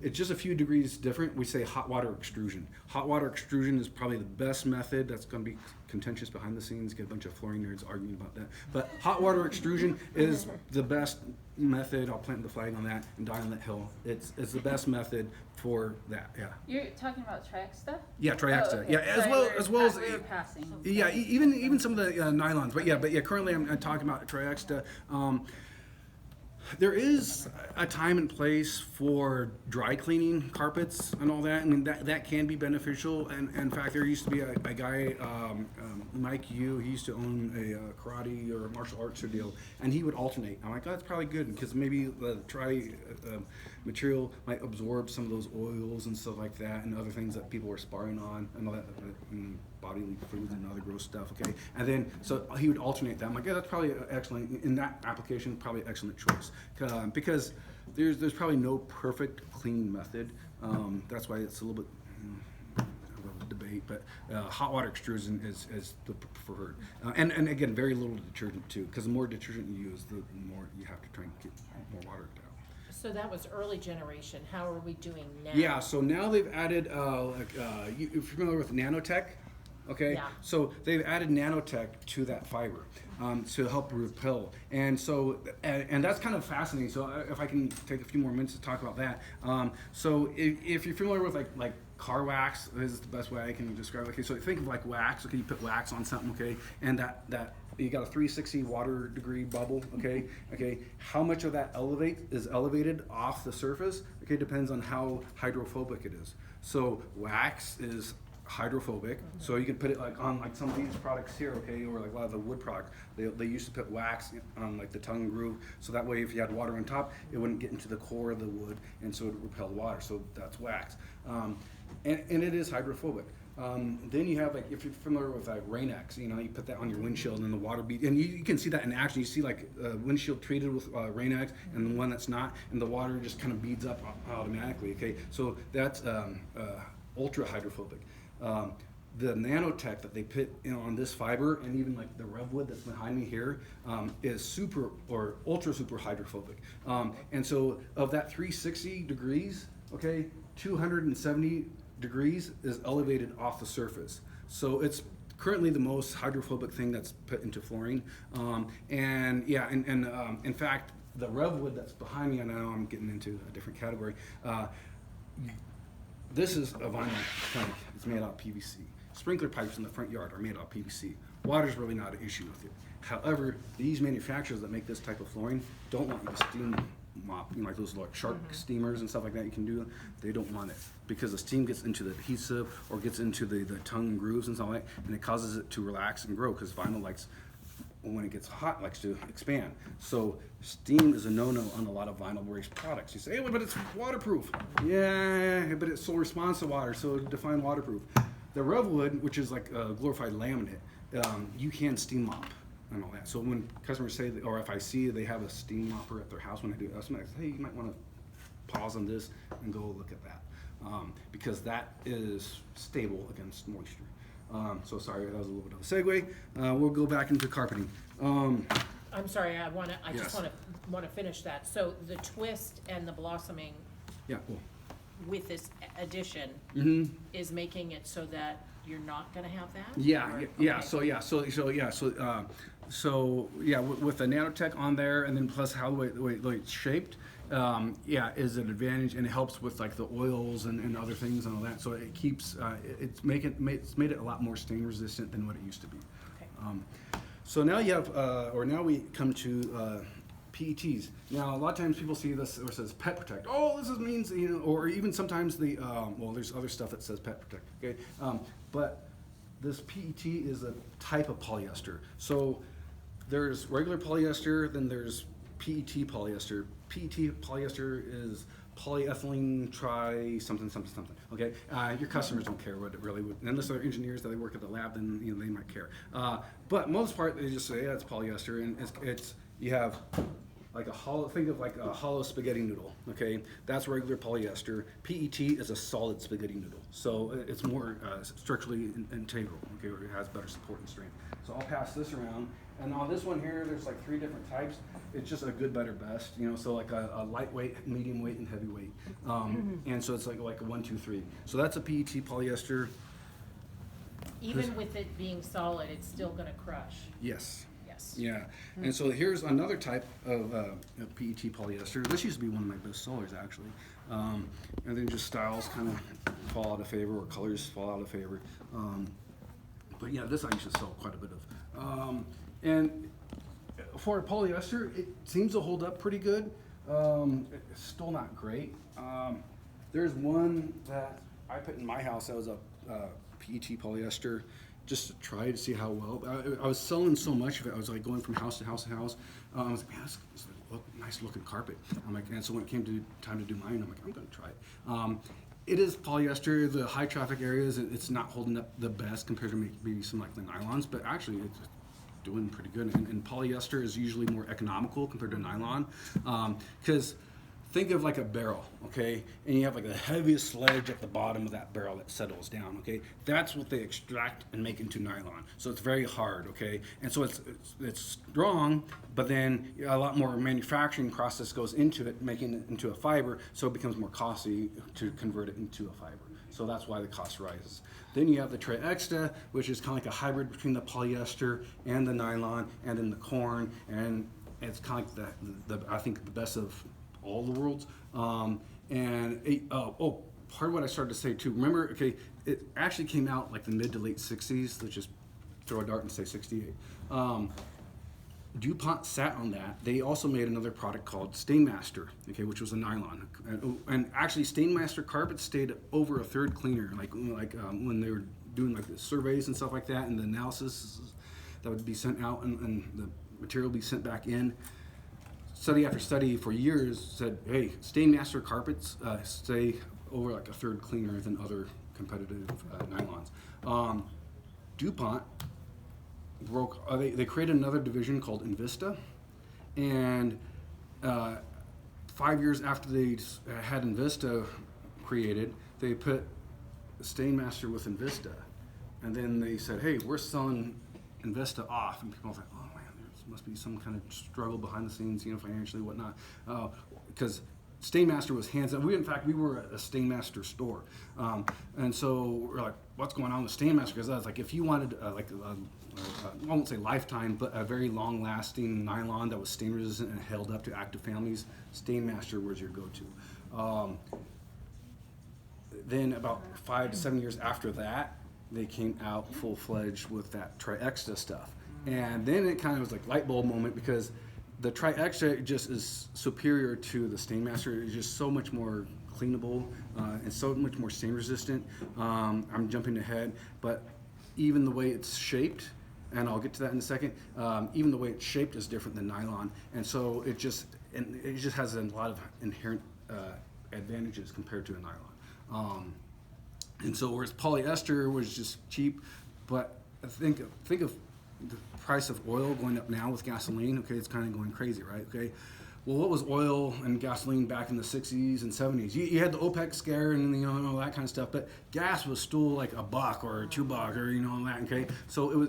It's just a few degrees different. We say hot water extrusion. Hot water extrusion is probably the best method. That's going to be contentious behind the scenes. Get a bunch of flooring nerds arguing about that. But hot water extrusion is the best method. I'll plant the flag on that and die on that hill. It's the best method for that. Yeah. You're talking about Triaxta? Yeah, Triaxta. Oh, okay. Yeah, as well as we were passing. Yeah, even some of the nylons. But yeah. Currently, I'm talking about Triaxta. There is a time and place for dry cleaning carpets and all that. I mean, that can be beneficial. And in fact, there used to be a guy, Mike Yu, he used to own a karate or martial arts deal, and he would alternate. I'm like, oh, that's probably good, because maybe the material might absorb some of those oils and stuff like that, and other things that people were sparring on, and all that, and bodily fluids and other gross stuff, okay? And then, so he would alternate that. I'm like, yeah, that's probably excellent. In that application, probably an excellent choice. Because there's probably no perfect clean method. That's why it's a little bit of a debate, but hot water extrusion is the preferred. And again, very little detergent too, because the more detergent you use, the more you have to try and get more water out. So that was early generation. How are we doing now? Yeah, so now they've added, you're familiar with nanotech? Okay, yeah. So they've added nanotech to that fiber to help repel, and so and that's kind of fascinating. So if I can take a few more minutes to talk about that. So if you're familiar with like car wax, this is the best way I can describe it. Okay, so think of like wax. Okay, you put wax on something. Okay, and that you got a 360 water degree bubble. Okay. How much of that is elevated off the surface? Okay, depends on how hydrophobic it is. So wax is hydrophobic, so you can put it like on like some of these products here, okay, or like a lot of the wood products. They used to put wax on like the tongue and groove, so that way if you had water on top, it wouldn't get into the core of the wood, and so it would repel water. So that's wax, and it is hydrophobic. Then you have, like, if you're familiar with like Rain-X, you put that on your windshield and then the water and you can see that in action. You see like windshield treated with Rain-X and the one that's not, and the water just kind of beads up automatically. Okay, so that's ultra hydrophobic. The nanotech that they put on this fiber, and even like the revwood that's behind me here, is super or ultra super hydrophobic. And so of that 360 degrees, okay, 270 degrees is elevated off the surface. So it's currently the most hydrophobic thing that's put into flooring. And in fact, the Revwood that's behind me, I know I'm getting into a different category. This is a vinyl plank. It's made out of PVC. Sprinkler pipes in the front yard are made out of PVC. Water's really not an issue with it. However, these manufacturers that make this type of flooring don't want you to steam mop, like those like shark steamers and stuff like that you can do. They don't want it because the steam gets into the adhesive or gets into the tongue grooves and stuff like that, and it causes it to relax and grow because vinyl likes, when it gets hot, likes to expand. So steam is a no-no on a lot of vinyl-based products. You say, hey, but it's waterproof. Yeah, but it still responds to water, so define waterproof. The Revwood, which is like a glorified laminate, you can steam mop and all that. So when customers say, or if I see they have a steam mopper at their house when I do it, I say, hey, you might want to pause on this and go look at that, because that is stable against moisture. So sorry, that was a little bit of a segue. We'll go back into carpeting. I'm sorry, I Yes. just wanna finish that. So the twist and the blossoming Yeah, cool. with this addition is making it so that you're not gonna have that? Yeah, Or- yeah. okay. So with the nanotech on there, and then plus how the way it's shaped, is an advantage, and it helps with like the oils and other things and all that. So it keeps it's made it a lot more stain resistant than what it used to be. Okay. So now you have, now we come to PETs. Now a lot of times people see this or says pet protect. Oh, this means, or even sometimes there's other stuff that says pet protect. Okay, but this PET is a type of polyester. So there's regular polyester, then there's PET polyester. PET polyester is polyethylene tri something. Okay, your customers don't care what it really would, unless they're engineers that they work at the lab, then they might care. But most part they just say, yeah, it's polyester, and it's you have like a hollow, think of like a hollow spaghetti noodle. Okay, that's regular polyester. PET is a solid spaghetti noodle, so it's more structurally integral. Okay, or it has better support and strength. So I'll pass this around. And on this one here, there's like 3 different types. It's just a good, better, best. So like a lightweight, medium weight, and heavyweight. And so it's like a 1, 2, 3. So that's a PET polyester. Even with it being solid, it's still gonna crush. Yes. Yes. Yeah. And so here's another type of PET polyester. This used to be one of my best sellers, actually. And then just styles kind of fall out of favor, or colors fall out of favor. But yeah, this I used to sell quite a bit of. And for polyester, it seems to hold up pretty good. It's still not great. There's one that I put in my house that was a PET polyester, just to try to see how well. I was selling so much of it. I was like going from house to house to house. I was like, man, this nice looking carpet. I'm like, and so when it came to time to do mine, I'm like, I'm gonna try it. It is polyester. The high traffic areas, it's not holding up the best compared to maybe some like the nylons, but actually it's doing pretty good. And polyester is usually more economical compared to nylon, because think of like a barrel, okay? And you have like the heaviest sledge at the bottom of that barrel that settles down, okay? That's what they extract and make into nylon. So it's very hard, okay? And so it's strong, but then a lot more manufacturing process goes into it, making it into a fiber, so it becomes more costly to convert it into a fiber. So that's why the cost rises. Then you have the Tri-Exta, which is kind of like a hybrid between the polyester and the nylon and then the corn, and it's kind of like I think the best of all the worlds. Part of what I started to say too, remember, okay, it actually came out like the mid to late 60s. Let's just throw a dart and say 68. DuPont sat on that. They also made another product called Stainmaster, okay, which was a nylon. And actually, Stainmaster carpets stayed over a third cleaner, like when they were doing like the surveys and stuff like that, and the analysis that would be sent out, and the material would be sent back in. Study after study for years said, hey, Stainmaster carpets stay over like a third cleaner than other competitive nylons. DuPont they created another division called Invista, and 5 years after they had Invista created, they put Stainmaster with Invista, and then they said, hey, we're selling Invista off, and people were like, oh man, there must be some kind of struggle behind the scenes, financially, whatnot, because Stainmaster was hands down. In fact, we were at a Stainmaster store, and so we're like, "What's going on with Stainmaster?" Because I was like, if you wanted I won't say lifetime, but a very long-lasting nylon that was stain resistant and held up to active families, Stainmaster was your go-to. Then about 5 to 7 years after that, they came out full-fledged with that Tri-Extra stuff. And then it kind of was like light bulb moment, because the Tri-Extra just is superior to the Stainmaster. It's just so much more cleanable and so much more stain resistant. I'm jumping ahead, but even the way it's shaped, and I'll get to that in a second, even the way it's shaped is different than nylon. And so it just has a lot of inherent advantages compared to a nylon. And so whereas polyester was just cheap, but think of the price of oil going up now with gasoline. Okay, it's kind of going crazy, right? Okay, well, what was oil and gasoline back in the 60s and 70s? You had the OPEC scare and all that kind of stuff, but gas was still like $1 or $2 or all that. Okay, so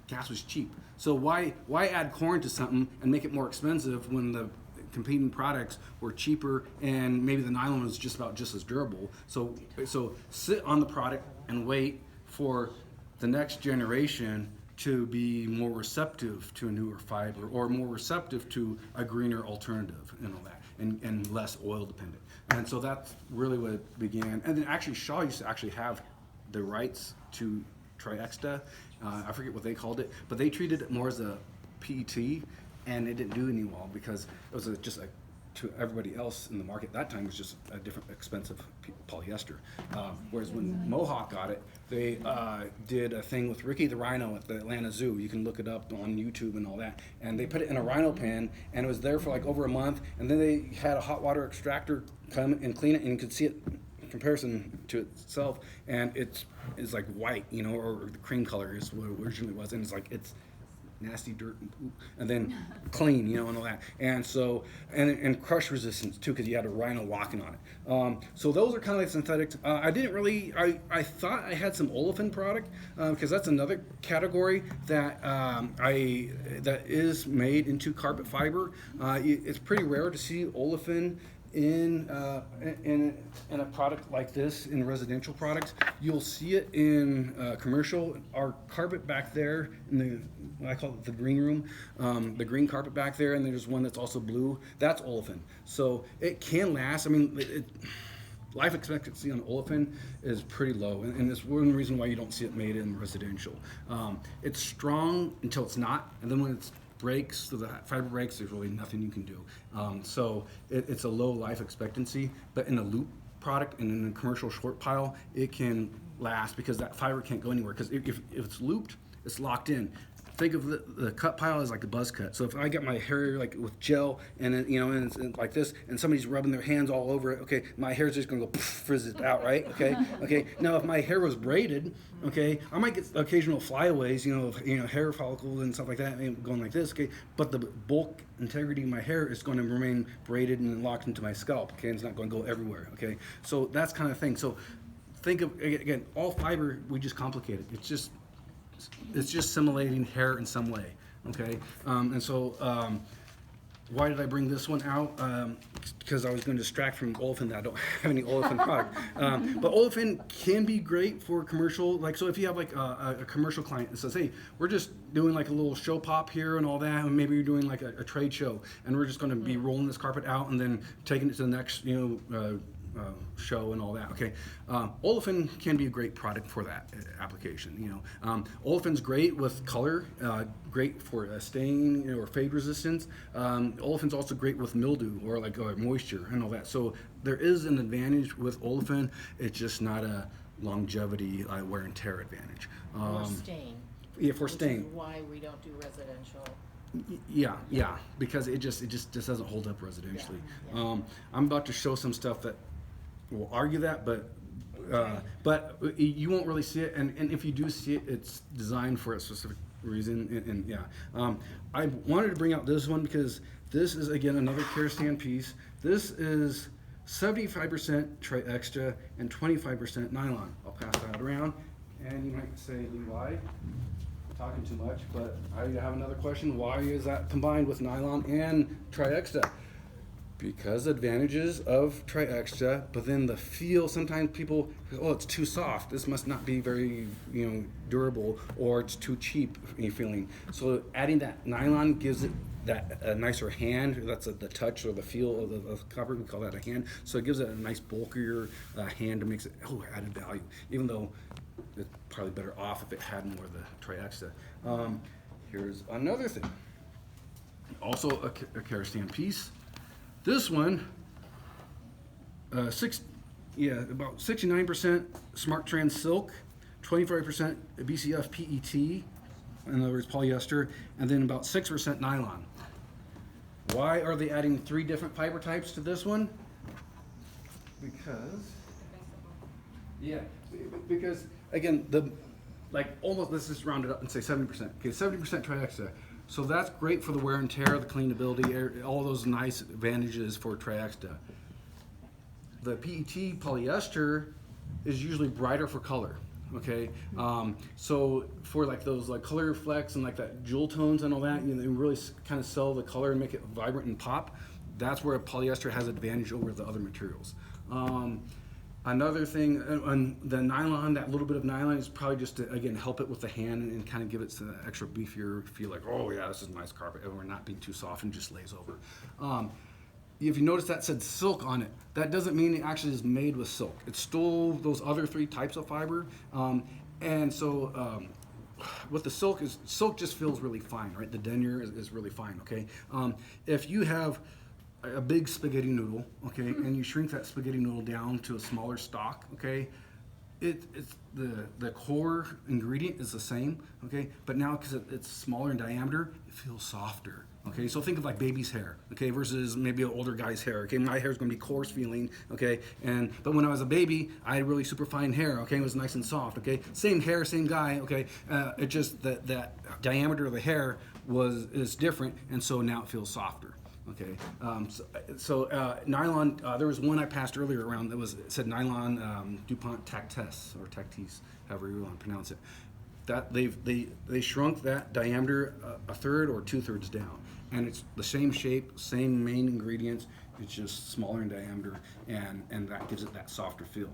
gas was cheap. So why add corn to something and make it more expensive when the competing products were cheaper and maybe the nylon was just as durable? So sit on the product and wait for the next generation to be more receptive to a newer fiber, or more receptive to a greener alternative and all that, and less oil dependent. And so that's really what it began. And then actually Shaw used to actually have the rights to Tri-Extra. I forget what they called it, but they treated it more as a PET, and it didn't do any well because it was to everybody else in the market at that time was just a different expensive polyester. Whereas when Mohawk got it, they did a thing with Ricky the Rhino at the Atlanta Zoo. You can look it up on YouTube and all that. And they put it in a rhino pen, and it was there for like over a month. And then they had a hot water extractor come and clean it, and you could see it in comparison to itself. And it's like white, or the cream color is what it originally was. And it's nasty dirt and then clean, and all that. And so, and crush resistance too, because you had a rhino walking on it. So those are kind of like synthetics. I thought I had some olefin product, because that's another category that that is made into carpet fiber. It's pretty rare to see olefin in a product like this, in residential products. You'll see it in commercial. Our carpet back there in what I call it the green room, the green carpet back there, and there's one that's also blue. That's olefin. So it can last. I mean, life expectancy on olefin is pretty low, and it's one reason why you don't see it made in residential. It's strong until it's not, and then when it's breaks, so the fiber breaks, there's really nothing you can do. So it's a low life expectancy, but in a loop product and in a commercial short pile, it can last because that fiber can't go anywhere. Because if it's looped, it's locked in. Think of the cut pile as like a buzz cut. So if I got my hair like with gel and and it's like this, and somebody's rubbing their hands all over it, okay, my hair's just gonna go frizz it out, right? Okay. Now if my hair was braided, okay, I might get occasional flyaways, hair follicles and stuff like that, going like this, okay. But the bulk integrity of my hair is going to remain braided and locked into my scalp, okay. And it's not going to go everywhere, okay. So that's kind of thing. So think of again, all fiber we just complicate it. It's just simulating hair in some way, okay? And so why did I bring this one out? Because I was going to distract from olefin. I don't have any olefin product. But olefin can be great for commercial. Like, so if you have like a commercial client that says, hey, we're just doing like a little show pop here and all that, and maybe you're doing like a trade show, and we're just going to be rolling this carpet out and then taking it to the next, show and all that. Okay, olefin can be a great product for that application. Olefin's great with color, great for stain or fade resistance. Olefin's also great with mildew or like moisture and all that. So there is an advantage with olefin. It's just not a longevity wear and tear advantage. Or stain. Yeah, for stain. Which is why we don't do residential. Yeah, because it just doesn't hold up residentially. Yeah. I'm about to show some stuff that will argue that, but you won't really see it, and if you do see it, it's designed for a specific reason. I wanted to bring out this one because this is again another kerosene piece. This is 75% Tri-Extra and 25% nylon. I'll pass that around, and you might say, Levi, talking too much, but I have another question. Why is that combined with nylon and Tri-Extra? Because advantages of Tri-Extra, but then the feel, sometimes people, oh, it's too soft. This must not be very, durable, or it's too cheap feeling. So adding that nylon gives it that a nicer hand. That's the touch or the feel of the copper. We call that a hand. So it gives it a nice bulkier hand that makes it added value. Even though it's probably better off if it had more of the Tri-Extra. Here's another thing. Also a Karastan piece. This one, about 69% Smart Trans silk, 25% BCF PET, in other words polyester, and then about 6% nylon. Why are they adding 3 different fiber types to this one? Because again, let's just round it up and say 70%. Okay, 70% Tri-Extra. So that's great for the wear and tear, the cleanability, all those nice advantages for Tri-Extra. The PET polyester is usually brighter for color. Okay, so for those color reflects and that jewel tones and all that, they really kind of sell the color and make it vibrant and pop. That's where polyester has advantage over the other materials. Another thing, on the nylon, that little bit of nylon is probably just to, again, help it with the hand and kind of give it some extra beefier feel, like, oh yeah, this is a nice carpet, and we're not being too soft and just lays over. If you notice that said silk on it, that doesn't mean it actually is made with silk. It's still those other 3 types of fiber. And so what the silk just feels really fine, right? The denier is really fine, okay? If you have a big spaghetti noodle, okay, and you shrink that spaghetti noodle down to a smaller stock, okay, it's the core ingredient is the same, okay, but now because it's smaller in diameter, it feels softer. Okay, so think of baby's hair, okay, versus maybe an older guy's hair. Okay, my hair is going to be coarse feeling, okay, but when I was a baby, I had really super fine hair. Okay, it was nice and soft. Okay, same hair, same guy. Okay, it just that diameter of the hair is different, and so now it feels softer. Okay, so nylon. There was one I passed earlier around that said nylon DuPont Tactesse or Tactisse, however you want to pronounce it. That they shrunk that diameter a third or 2/3 down, and it's the same shape, same main ingredients. It's just smaller in diameter, and that gives it that softer feel.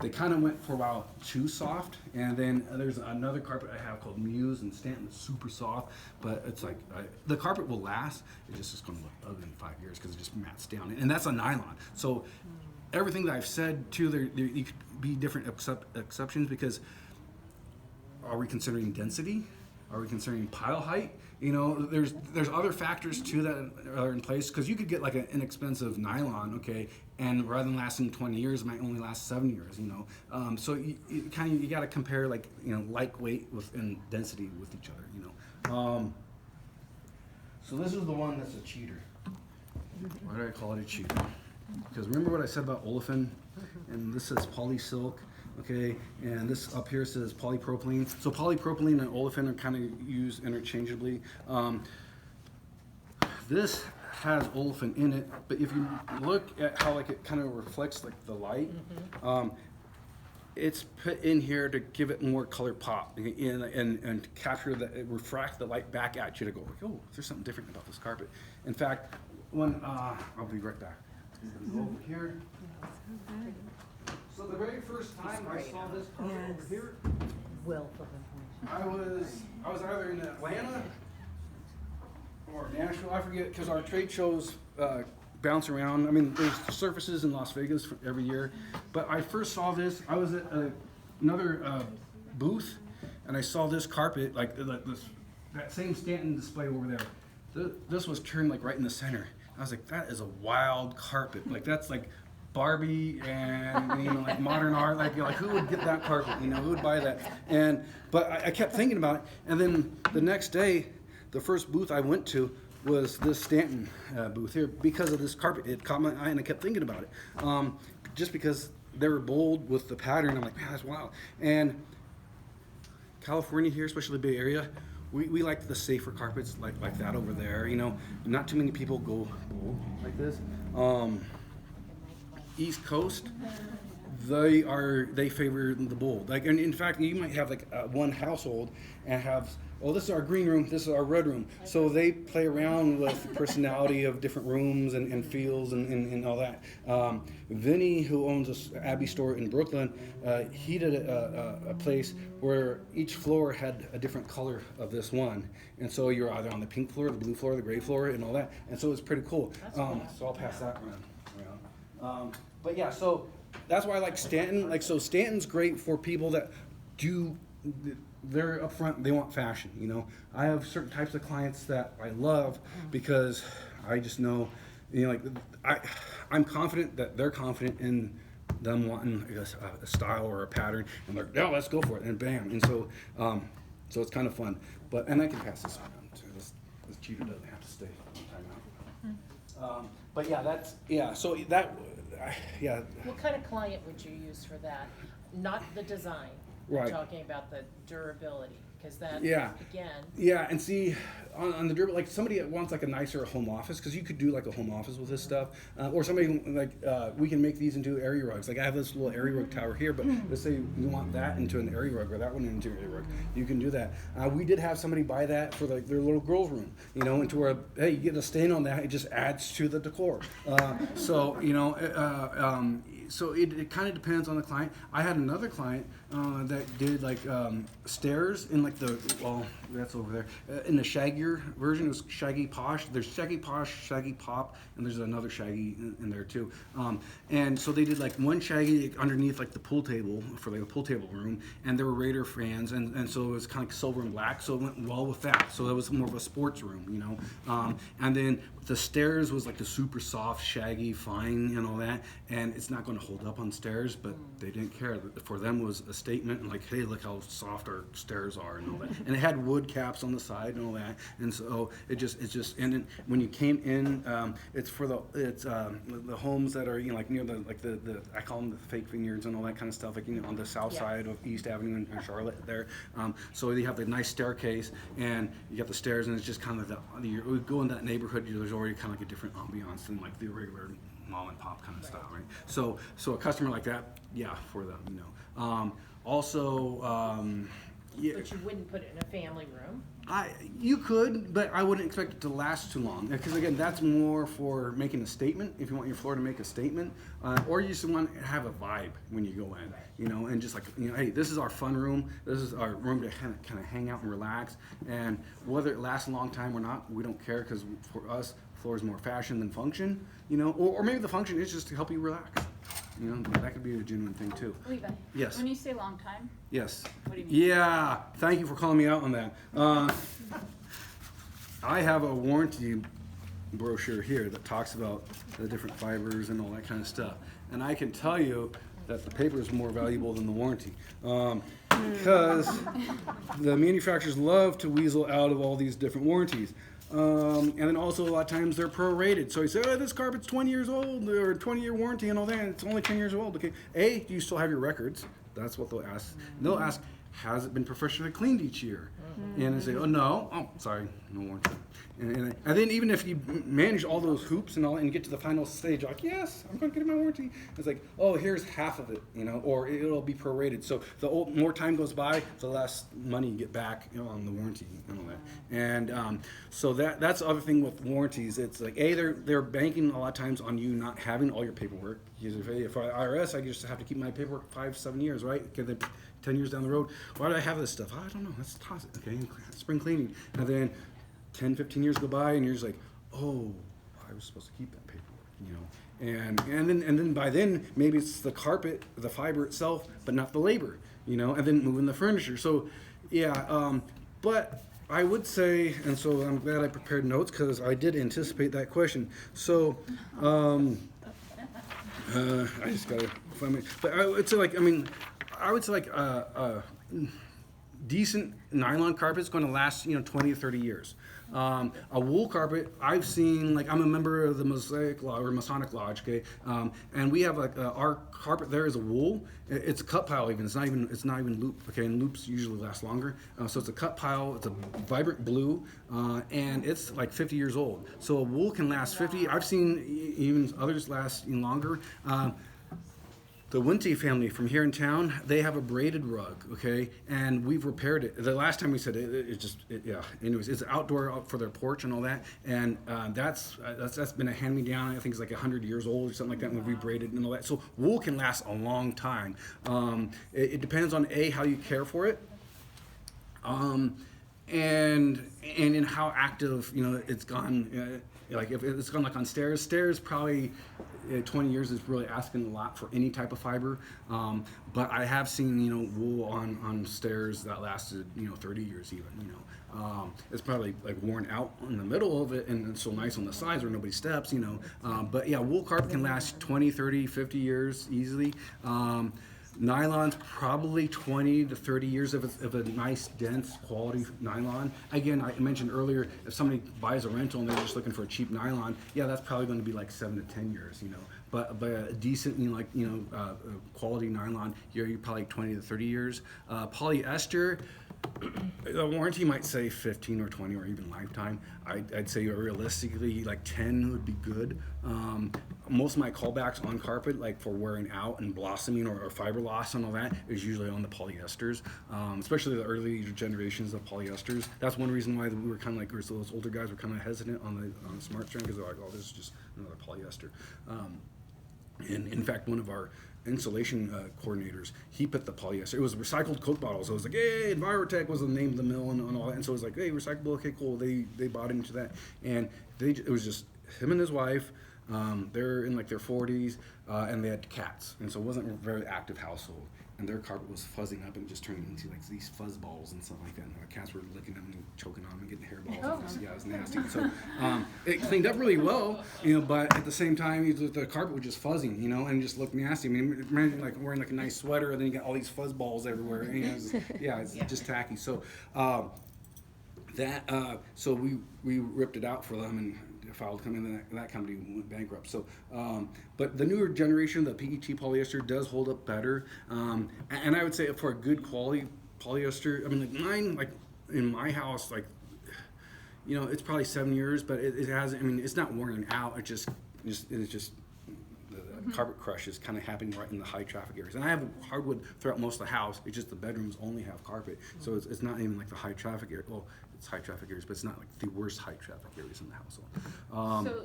They kind of went for a while too soft, and then there's another carpet I have called Muse and Stanton. It's super soft, but it's the carpet will last. It just is going to look ugly in 5 years because it just mats down, and that's a nylon. So everything that I've said too, there could be different exceptions because. Are we considering density? Are we considering pile height? There's other factors too that are in place, because you could get an inexpensive nylon, okay, and rather than lasting 20 years, it might only last 7 years. So you got to compare lightweight and density with each other. So this is the one that's a cheater. Why do I call it a cheater? Because remember what I said about olefin, and this says polysilk. Okay, and this up here says polypropylene. So polypropylene and olefin are kind of used interchangeably. This has olefin in it, but if you look at how it kind of reflects the light, it's put in here to give it more color pop and capture refract the light back at you to go, oh, there's something different about this carpet. In fact, I'll be right back. Over here. So the very first time I saw this carpet over here, Wealth of information. I was either in Atlanta or Nashville, I forget, because our trade shows bounce around. I mean, there's surfaces in Las Vegas every year, but I first saw this. I was at another booth, and I saw this carpet, that same Stanton display over there. This was turned right in the center. I was like, that is a wild carpet. That's Barbie and modern art, who would get that carpet? Who would buy that? But I kept thinking about it, and then the next day, the first booth I went to was this Stanton booth here because of this carpet. It caught my eye, and I kept thinking about it, just because they were bold with the pattern. I'm like, man, that's wild. And California here, especially the Bay Area, we like the safer carpets like that over there. Not too many people go bold like this. East Coast, they favor the bold. And in fact, you might have one household and have oh, this is our green room, this is our red room. So they play around with the personality of different rooms and feels and all that. Vinny, who owns this Abbey store in Brooklyn, he did a place where each floor had a different color of this one. And so you're either on the pink floor, the blue floor, the gray floor, and all that. And so it's pretty cool. So I'll pass that around. But yeah, so that's why I like Stanton. Like, so Stanton's great for people that they're upfront, they want fashion, you know. I have certain types of clients that I love because I just know, you know, like I'm confident that they're confident in them wanting a style or a pattern, and they're, yeah, let's go for it, and bam. And so so it's kind of fun. And I can pass this around too. This cheater doesn't have to stay on timeout. But yeah, so that, yeah. What kind of client would you use for that? Not the design. Right. We're talking about the durability, because that, Yeah. again, Yeah, and see, on the durable, like somebody that wants like a nicer home office, because you could do like a home office with this stuff, or somebody like we can make these into area rugs. Like I have this little area rug tower here, but let's say you want that into an area rug or that one into an area rug, you can do that. We did have somebody buy that for like their little girls' room, you know, into where hey, you get a stain on that, it just adds to the decor. So you know. So it kind of depends on the client. I had another client that did like stairs in like well, that's over there, in the shaggier version. It was Shaggy Posh. There's Shaggy Posh, Shaggy Pop, and there's another Shaggy in there too. And so they did like one Shaggy underneath like the pool table for like a pool table room, and there were Raider fans, and so it was kind of like silver and black, so it went well with that. So that was more of a sports room, you know. And then the stairs was like the super soft, shaggy, fine, and all that, and it's not going to hold up on stairs, but they didn't care. For them, it was a statement, and like, hey, look how soft our stairs are, and all that. And it had wood caps on the side and all that, and so it just, and then when you came in, it's for the homes that are, you know, like near the I call them the fake vineyards and all that kind of stuff, like, you know, on the south side of East Avenue in Charlotte there. So you have the nice staircase, and you got the stairs, and it's just kind of you go in that neighborhood, there's already kind of like a different ambiance than like the regular mom and pop kind of style, right? So a customer like that, yeah, for them, you know. Yeah. but you wouldn't put it in a family room. You could, but I wouldn't expect it to last too long. Because again, that's more for making a statement. If you want your floor to make a statement, or you just want to have a vibe when you go in, you know, and just like, you know, hey, this is our fun room. This is our room to kind of hang out and relax. And whether it lasts a long time or not, we don't care, because for us, floor is more fashion than function, you know, or maybe the function is just to help you relax. You know, that could be a genuine thing too. Levi. Yes. When you say long time, Yes. what do you mean? Yeah, thank you for calling me out on that. I have a warranty brochure here that talks about the different fibers and all that kind of stuff. And I can tell you that the paper is more valuable than the warranty. Because the manufacturers love to weasel out of all these different warranties. And then also a lot of times they're prorated. So you say, oh, this carpet's 20 years old, or 20-year warranty and all that, and it's only 10 years old. Okay, A, do you still have your records? That's what they'll ask. And they'll ask, has it been professionally cleaned each year? And they say, oh, no. Oh, sorry, no warranty. And then even if you manage all those hoops and all, and get to the final stage, like, yes, I'm going to get my warranty. It's like, oh, here's half of it, you know, or it'll be prorated. So the more time goes by, the less money you get back, you know, on the warranty and all that. And so that's the other thing with warranties. It's like, A, they're banking a lot of times on you not having all your paperwork. Because if I IRS, I just have to keep my paperwork 5-7 years, right? Because then 10 years down the road, why do I have this stuff? I don't know. Let's toss it. Okay, spring cleaning. And then 10-15 years go by, and you're just like, oh, I was supposed to keep that paperwork, you know. And then by then, maybe it's the carpet, the fiber itself, but not the labor, you know. And then moving the furniture. So, yeah. But I would say, and so I'm glad I prepared notes, because I did anticipate that question. So, I just gotta find my. But I would say, like, decent nylon carpet is going to last, you know, 20 or 30 years. A wool carpet, I've seen, like, I'm a member of the Mosaic Lodge, or Masonic Lodge, okay, and we have like our carpet there is a wool. It's a cut pile even. It's not even loop. Okay, and loops usually last longer. So it's a cut pile. It's a vibrant blue, and it's like 50 years old. So a wool can last 50. I've seen even others last even longer. The Winty family from here in town, they have a braided rug, okay, and we've repaired it. The last time we said yeah. Anyways, it's outdoor out for their porch and all that, and that's been a hand-me-down. I think it's like 100 years old or something like that. And we've braided and all that, so wool can last a long time. It depends on how you care for it, and in how active it's gone. Like if it's gone like on stairs probably 20 years is really asking a lot for any type of fiber. But I have seen wool on stairs that lasted 30 years even. It's probably like worn out in the middle of it and it's so nice on the sides where nobody steps. But yeah, wool carpet can last 20, 30, 50 years easily. Nylon's probably 20 to 30 years of a nice, dense, quality nylon. Again, I mentioned earlier, if somebody buys a rental and they're just looking for a cheap nylon, yeah, that's probably going to be like 7 to 10 years, But a decent, quality nylon, you're probably 20 to 30 years. Polyester, the warranty might say 15 or 20 or even lifetime. I'd say realistically like 10 would be good. Most of my callbacks on carpet, like for wearing out and blossoming or fiber loss and all that, is usually on the polyesters, especially the early generations of polyesters. That's one reason why we were kind of like, or so those older guys were kind of hesitant on the smart strand, because they're like, oh, this is just another polyester. And in fact, one of our insulation coordinators, he put the polyester. It was recycled Coke bottles. I was like, hey, Envirotech was the name of the mill and all that. And so it was like, hey, recyclable, okay, cool. They bought into that, and it was just him and his wife. They're in like their 40s, and they had cats, and so it wasn't a very active household. And their carpet was fuzzing up and just turning into like these fuzz balls and stuff like that. And the cats were licking them and choking on them and getting hairballs. Yeah, it was nasty. So it cleaned up really well, but at the same time, the carpet was just fuzzing, and just looked nasty. I mean, imagine like wearing like a nice sweater and then you got all these fuzz balls everywhere. It's just tacky. So so we ripped it out for them and filed come in, that company went bankrupt. So, but the newer generation, the PET polyester, does hold up better. And I would say for a good quality polyester, I mean, like mine, like in my house, like, it's probably 7 years, but it has, I mean, it's not wearing out. It's just the carpet crush is kind of happening right in the high traffic areas. And I have hardwood throughout most of the house. It's just the bedrooms only have carpet. So it's not even like the high traffic area. Well, it's high traffic areas, but it's not like the worst high traffic areas in the household.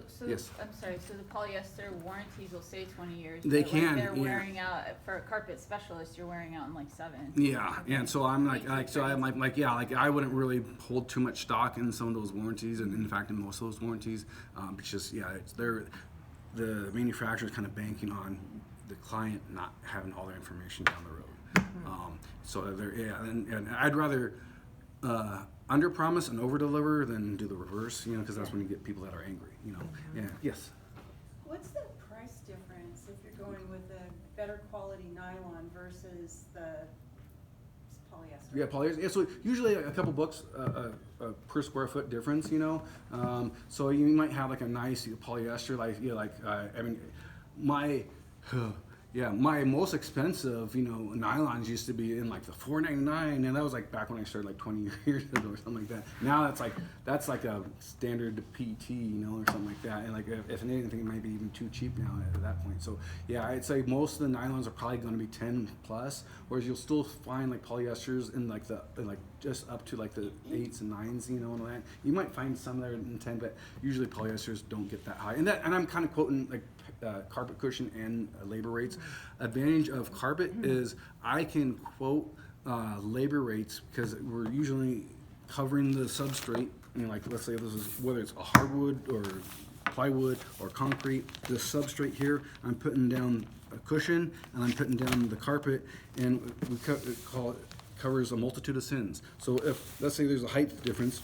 So yes. I'm sorry. So the polyester warranties will say 20 years. They but can. They're yeah. wearing out for a carpet specialist. You're wearing out in like 7. Yeah, and so I'm like I wouldn't really hold too much stock in some of those warranties, and in fact, in most of those warranties, because the manufacturer's kind of banking on the client not having all their information down the road. And I'd rather under promise and over deliver than do the reverse, because that's when you get people that are angry, Yeah. Yes. What's the price difference if you're going with a better quality nylon versus the polyester? Yeah, polyester. Yeah, so usually a couple bucks per square foot difference, So you might have like a nice polyester, my most expensive, nylons used to be in like the $4.99, and that was like back when I started like 20 years ago or something like that. Now that's like a standard PT, or something like that. And like if anything, it might be even too cheap now at that point. So yeah, I'd say most of the nylons are probably going to be 10 plus, whereas you'll still find like polyesters in like just up to like the 8s and 9s, and all that. You might find some there in 10, but usually polyesters don't get that high. And I'm kind of quoting like carpet cushion and labor rates. Advantage of carpet is I can quote labor rates because we're usually covering the substrate. Like let's say this is whether it's a hardwood or plywood or concrete. The substrate here, I'm putting down a cushion and I'm putting down the carpet, and we call it covers a multitude of sins. So if let's say there's a height difference,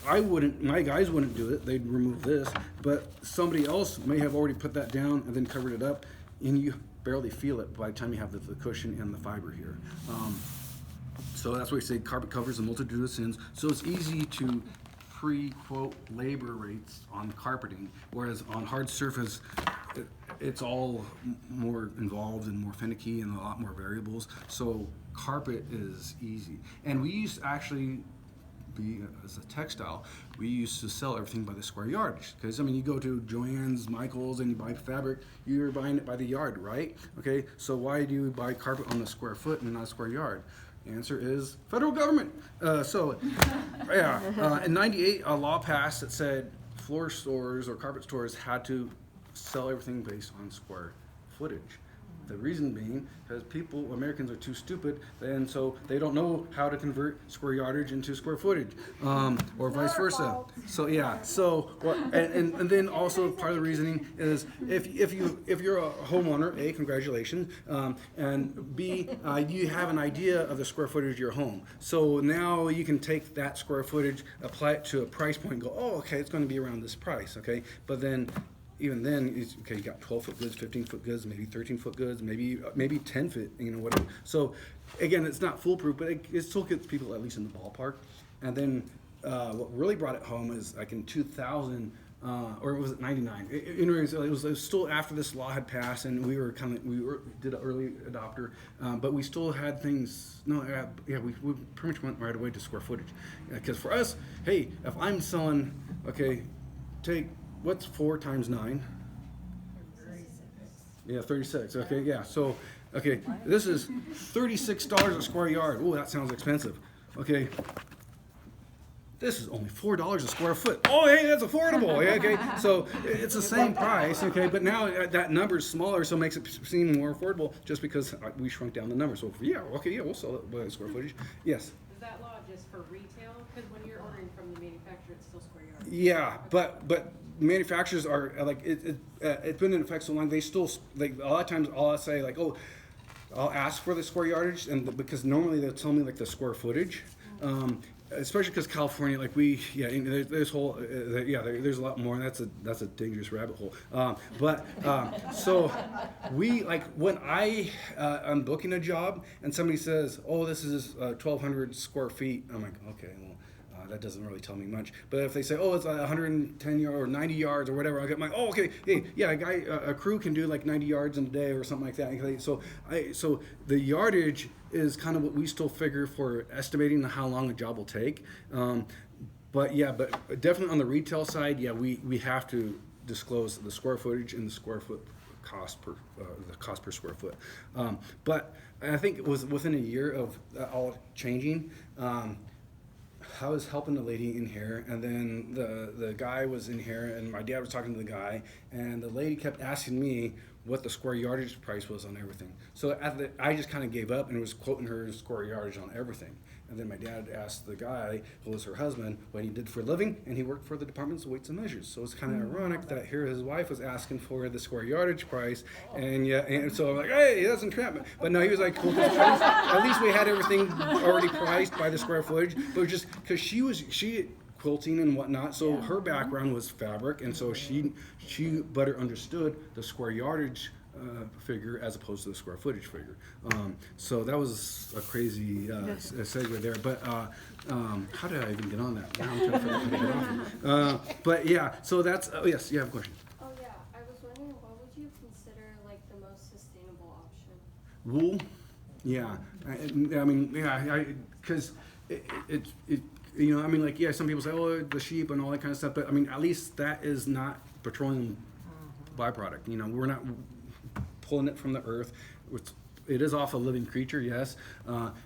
my guys wouldn't do it, they'd remove this, but somebody else may have already put that down and then covered it up, and you barely feel it by the time you have the cushion and the fiber here. So that's why we say carpet covers a multitude of sins. So it's easy to pre-quote labor rates on carpeting, whereas on hard surface, it's all more involved and more finicky and a lot more variables. So carpet is easy. And we used to actually, be as a textile, we used to sell everything by the square yardage. Because I mean, you go to Joann's, Michael's, and you buy fabric, you're buying it by the yard, right? Okay, so why do you buy carpet on the square foot and not a square yard? Answer is federal government. In '98, a law passed that said floor stores or carpet stores had to sell everything based on square footage. The reason being because Americans are too stupid, and so they don't know how to convert square yardage into square footage, or vice versa. So and then also part of the reasoning is if you're a homeowner, A, congratulations, and B, you have an idea of the square footage of your home. So now you can take that square footage, apply it to a price point, and go, oh, okay, it's going to be around this price, okay, but then. Even then, you got 12-foot goods, 15-foot goods, maybe 13-foot goods, maybe 10-foot, whatever. So, again, it's not foolproof, but it still gets people at least in the ballpark. And then what really brought it home is like in 2000, or was it 99? It was still after this law had passed, and we did an early adopter, but we still had things. We pretty much went right away to square footage, because for us, hey, if I'm selling, take. What's 4 times 9? 36. Yeah, 36. Okay, yeah. So, this is $36 a square yard. Oh, that sounds expensive. Okay. This is only $4 a square foot. Oh, hey, that's affordable. Yeah, okay. So it's the same price. Okay, but now that number is smaller, so it makes it seem more affordable just because we shrunk down the number. So we'll sell it by square footage. Yes. Is that law just for retail? Because when you're ordering from the manufacturer, it's still square yards. Yeah, but manufacturers are like it's been in effect so long. They still a lot of times I'll say like, oh, I'll ask for the square yardage, and because normally they'll tell me like the square footage. Especially because California, like there's there's a lot more, and that's a dangerous rabbit hole. So we like when I'm booking a job and somebody says, "Oh, this is 1,200 square feet," I'm like, okay, well. That doesn't really tell me much. But if they say, oh, it's 110 yards or 90 yards or whatever, I get my, oh, okay, hey, yeah, a crew can do like 90 yards in a day or something like that. Okay, so the yardage is kind of what we still figure for estimating how long a job will take. But definitely on the retail side, we have to disclose the square footage and the square foot cost per square foot. But I think it was within a year of all changing. I was helping the lady in here, and then the guy was in here, and my dad was talking to the guy, and the lady kept asking me what the square yardage price was on everything. So I just kind of gave up and was quoting her square yardage on everything. And then my dad asked the guy, who was her husband, what he did for a living, and he worked for the Department of Weights and Measures. So it's kind of ironic that here his wife was asking for the square yardage price, and so I'm like, hey, that's entrapment. But no, he was like, cool, at least we had everything already priced by the square footage, but just because she quilting and whatnot, so her background was fabric, and so she better understood the square yardage figure as opposed to the square footage figure. So that was a crazy segue there. But how did I even get on that? Now I'm trying to figure out how to get off it. But yeah, so that's, yes, you have a question. Oh yeah, I was wondering what would you consider like the most sustainable option? Wool? Yeah. Because some people say, oh, the sheep and all that kind of stuff, but I mean, at least that is not petroleum byproduct. We're not pulling it from the earth. It is off a living creature, yes.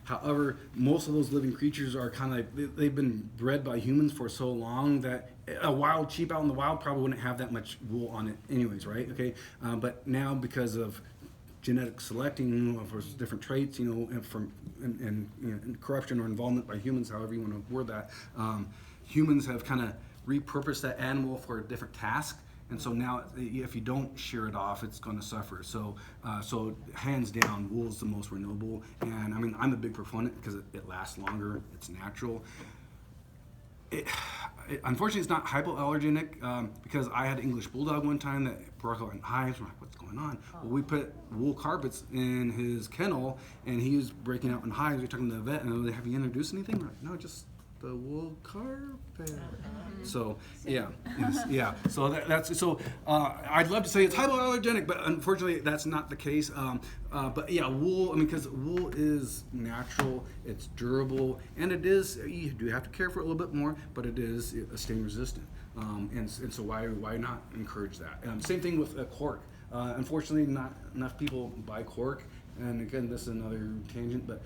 However, most of those living creatures are kind of they've been bred by humans for so long that a wild sheep out in the wild probably wouldn't have that much wool on it anyways, right? Okay, but now because of genetic selecting for different traits, and corruption or involvement by humans, however you want to word that, humans have kind of repurposed that animal for a different task. And so now, if you don't shear it off, it's going to suffer. So hands down, wool is the most renewable. And I mean, I'm a big proponent because it lasts longer. It's natural. Unfortunately, it's not hypoallergenic because I had an English bulldog one time that broke out in hives. We're like, what's going on? Well, we put wool carpets in his kennel, and he was breaking out in hives. We're talking to the vet, and have you introduced anything? We're like, no, just the wool carpet. So yeah, yes, yeah. So that's so. I'd love to say it's hypoallergenic, but unfortunately that's not the case. But yeah, wool. I mean, because wool is natural, it's durable, and it is. You do have to care for it a little bit more, but it is stain resistant. And so why not encourage that? Same thing with cork. Unfortunately, not enough people buy cork. And again, this is another tangent, but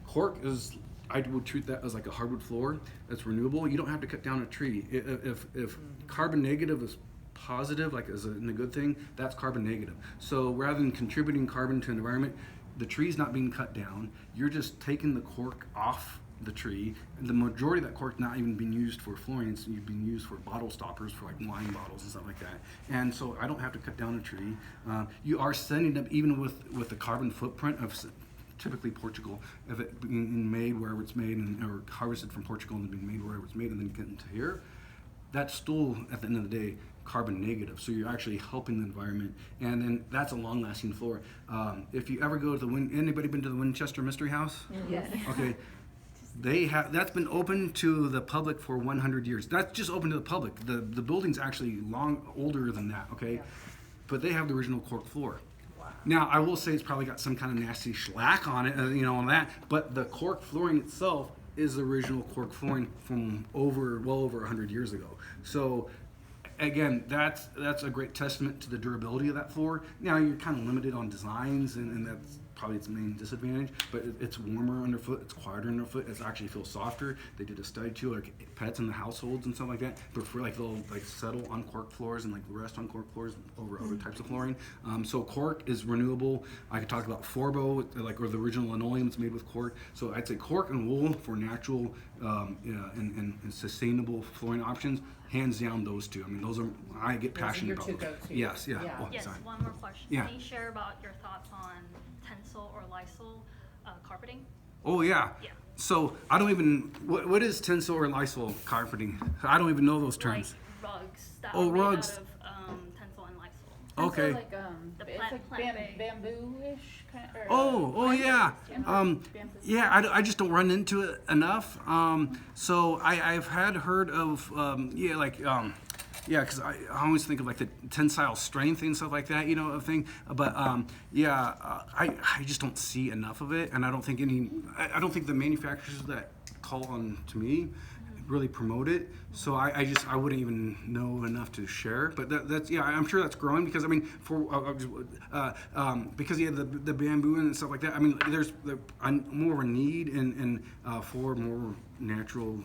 cork is, I would treat that as like a hardwood floor that's renewable. You don't have to cut down a tree. If carbon negative is positive, like as a good thing, that's carbon negative. So rather than contributing carbon to an environment, the tree's not being cut down. You're just taking the cork off the tree. The majority of that cork not even being used for flooring, it's being used for bottle stoppers for like wine bottles and stuff like that. And so I don't have to cut down a tree. You are sending up, even with the carbon footprint of typically Portugal, if it being made wherever it's made or harvested from Portugal and being made wherever it's made and then get into here, that's still at the end of the day carbon negative. So you're actually helping the environment, and then that's a long-lasting floor. If you ever go to anybody been to the Winchester Mystery House? Yes. Okay. That's been open to the public for 100 years. That's just open to the public. The building's actually older than that, okay? But they have the original cork floor. Wow. Now, I will say it's probably got some kind of nasty shellac on it, on that, but the cork flooring itself is the original cork flooring from well over 100 years ago. So again, that's a great testament to the durability of that floor. Now, you're kind of limited on designs, and that's probably its main disadvantage, but it's warmer underfoot, it's quieter underfoot, it actually feels softer. They did a study too, like pets in the households and stuff like that prefer like they'll like settle on cork floors and like rest on cork floors over other types of flooring. So cork is renewable. I could talk about Forbo, or the original linoleum that's made with cork. So I'd say cork and wool for natural and sustainable flooring options. Hands down, those two. I mean, I get passionate about your two those. go-tos. Yes, yeah. Yeah. Oh, Yes, sorry. one more question. Yeah. Can you share about your thoughts on Tencel or Lysol carpeting? Oh yeah. Yeah. So I don't even. What is Tencel or Lysol carpeting? I don't even know those terms. Like rugs that Oh, are made rugs. out of Tencel and Lysol. Okay. Like, The it's like plant-based. bamboo-ish kind of. Oh yeah. Bamboo. Yeah, I just don't run into it enough. So I've heard of yeah, because I always think of like the tensile strength and stuff like that, thing. But I just don't see enough of it, and I don't think I don't think the manufacturers that call on to me really promote it. So I wouldn't even know enough to share. But that's I'm sure that's growing because I mean because the bamboo and stuff like that. I mean there's more of a need in for more natural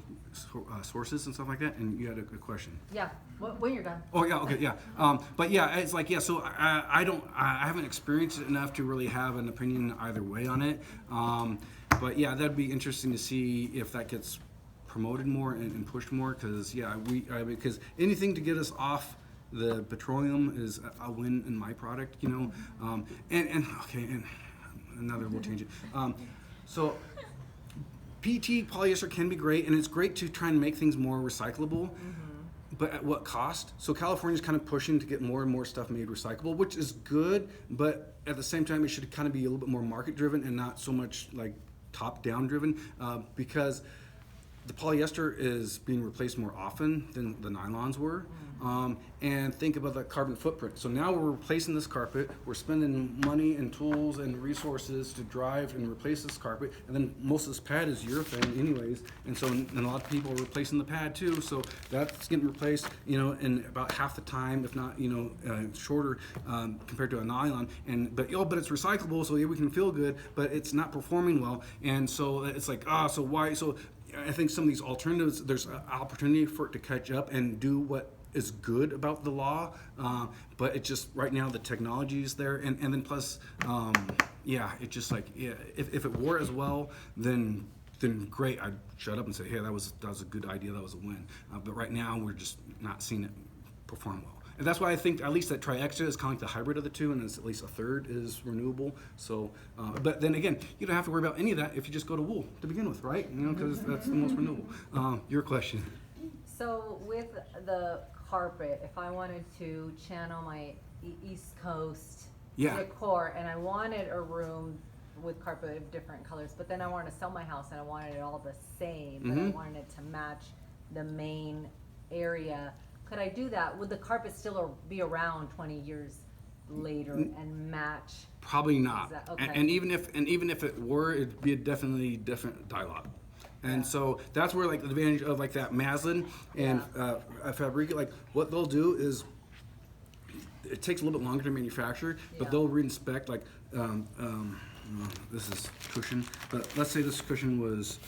sources and stuff like that. And you had a question. Yeah, when you're done. Oh yeah, okay, yeah. But yeah, it's like so I haven't experienced it enough to really have an opinion either way on it. But yeah, that'd be interesting to see if that gets promoted more and pushed more, because because anything to get us off the petroleum is a win in my product, and another little tangent. So PT polyester can be great, and it's great to try and make things more recyclable. But at what cost? So California's kind of pushing to get more and more stuff made recyclable, which is good, but at the same time it should kind of be a little bit more market driven and not so much like top down driven, because the polyester is being replaced more often than the nylons were. And think about the carbon footprint. So now we're replacing this carpet, we're spending money and tools and resources to drive and replace this carpet, and then most of this pad is urethane anyways, and so and a lot of people are replacing the pad too, so that's getting replaced, in about half the time, if not, shorter compared to a nylon, but it's recyclable, so yeah, we can feel good, but it's not performing well, and so it's like, so why, so I think some of these alternatives, there's an opportunity for it to catch up and do what is good about the law, but it just right now the technology is there, and then plus, it's just like if it were as well, then great, I'd shut up and say, hey, that was a good idea, that was a win. But right now we're just not seeing it perform well. And that's why I think at least that tri-extra is kind of like the hybrid of the two, and it's at least a third is renewable. So, but then again, you don't have to worry about any of that if you just go to wool to begin with, right? Because that's the most renewable. Your question. So with the carpet, if I wanted to channel my East Coast Yeah. decor and I wanted a room with carpet of different colors, but then I wanted to sell my house and I wanted it all the same, but I wanted it to match the main area. Could I do that? Would the carpet still be around 20 years later and match? Probably not. Is that- okay. And even if it were, it'd be a definitely different dye lot. And so that's where like the advantage of like that Maslin and Fabrica, like what they'll do is it takes a little bit longer to manufacture, but Yeah. they'll reinspect like this is cushion, but let's say this cushion was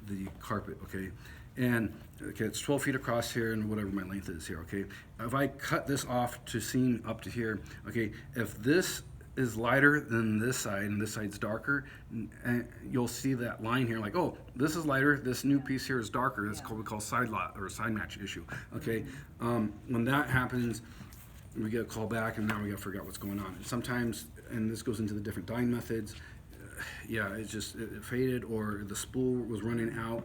the carpet, okay, and okay, it's 12 feet across here and whatever my length is here, okay. If I cut this off to seam up to here, okay, if this is lighter than this side and this side's darker, and you'll see that line here like, oh, this is lighter, this new piece here is darker. That's what we call side lot or side match issue, okay. When that happens, we get a call back and now we gotta figure out what's going on. Sometimes, and this goes into the different dyeing methods, it faded or the spool was running out.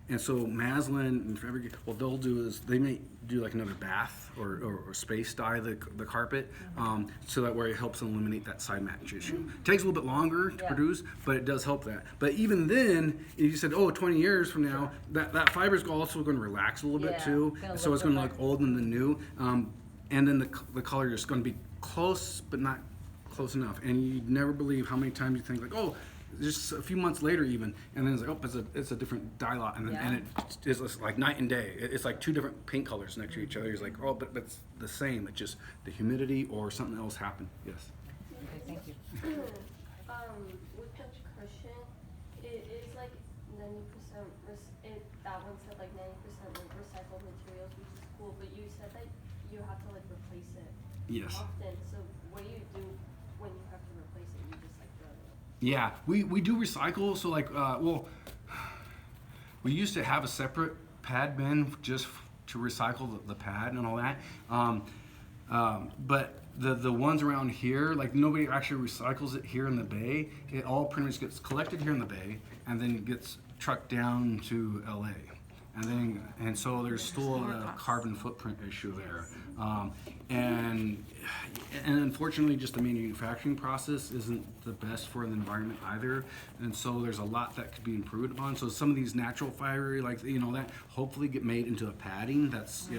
And so Maslin and Fabric, what they'll do is they may do like another bath or space dye the carpet, so that way it helps eliminate that side match issue. Takes a little bit longer to produce, but it does help that. But even then, if you said, 20 years from now, that fiber's also going to relax a little bit Yeah, too, gonna so look it's going to like- look old and the new. And then the color is going to be close, but not close enough. And you'd never believe how many times you think like, oh, just a few months later even, and then it's like, oh, it's a different dye lot, and then and it's like night and day. It's like two different paint colors next to each other. It's like, oh, but it's the same. It's just the humidity or something else happened. Yes. Okay, thank you. With the cushion, it is like 90%, that one said like 90% like recycled materials, which is cool, but you said that you have to like replace it Yes. often, so what do you do when you have to replace it? You just like throw it? Yeah, we do recycle. So like, we used to have a separate pad bin just to recycle the pad and all that. But the ones around here, like nobody actually recycles it here in the bay. It all pretty much gets collected here in the bay and then gets trucked down to LA. And so there's still a carbon footprint issue there. And unfortunately, just the manufacturing process isn't the best for the environment either. And so there's a lot that could be improved upon. So some of these natural fiber, like that, hopefully get made into a padding that's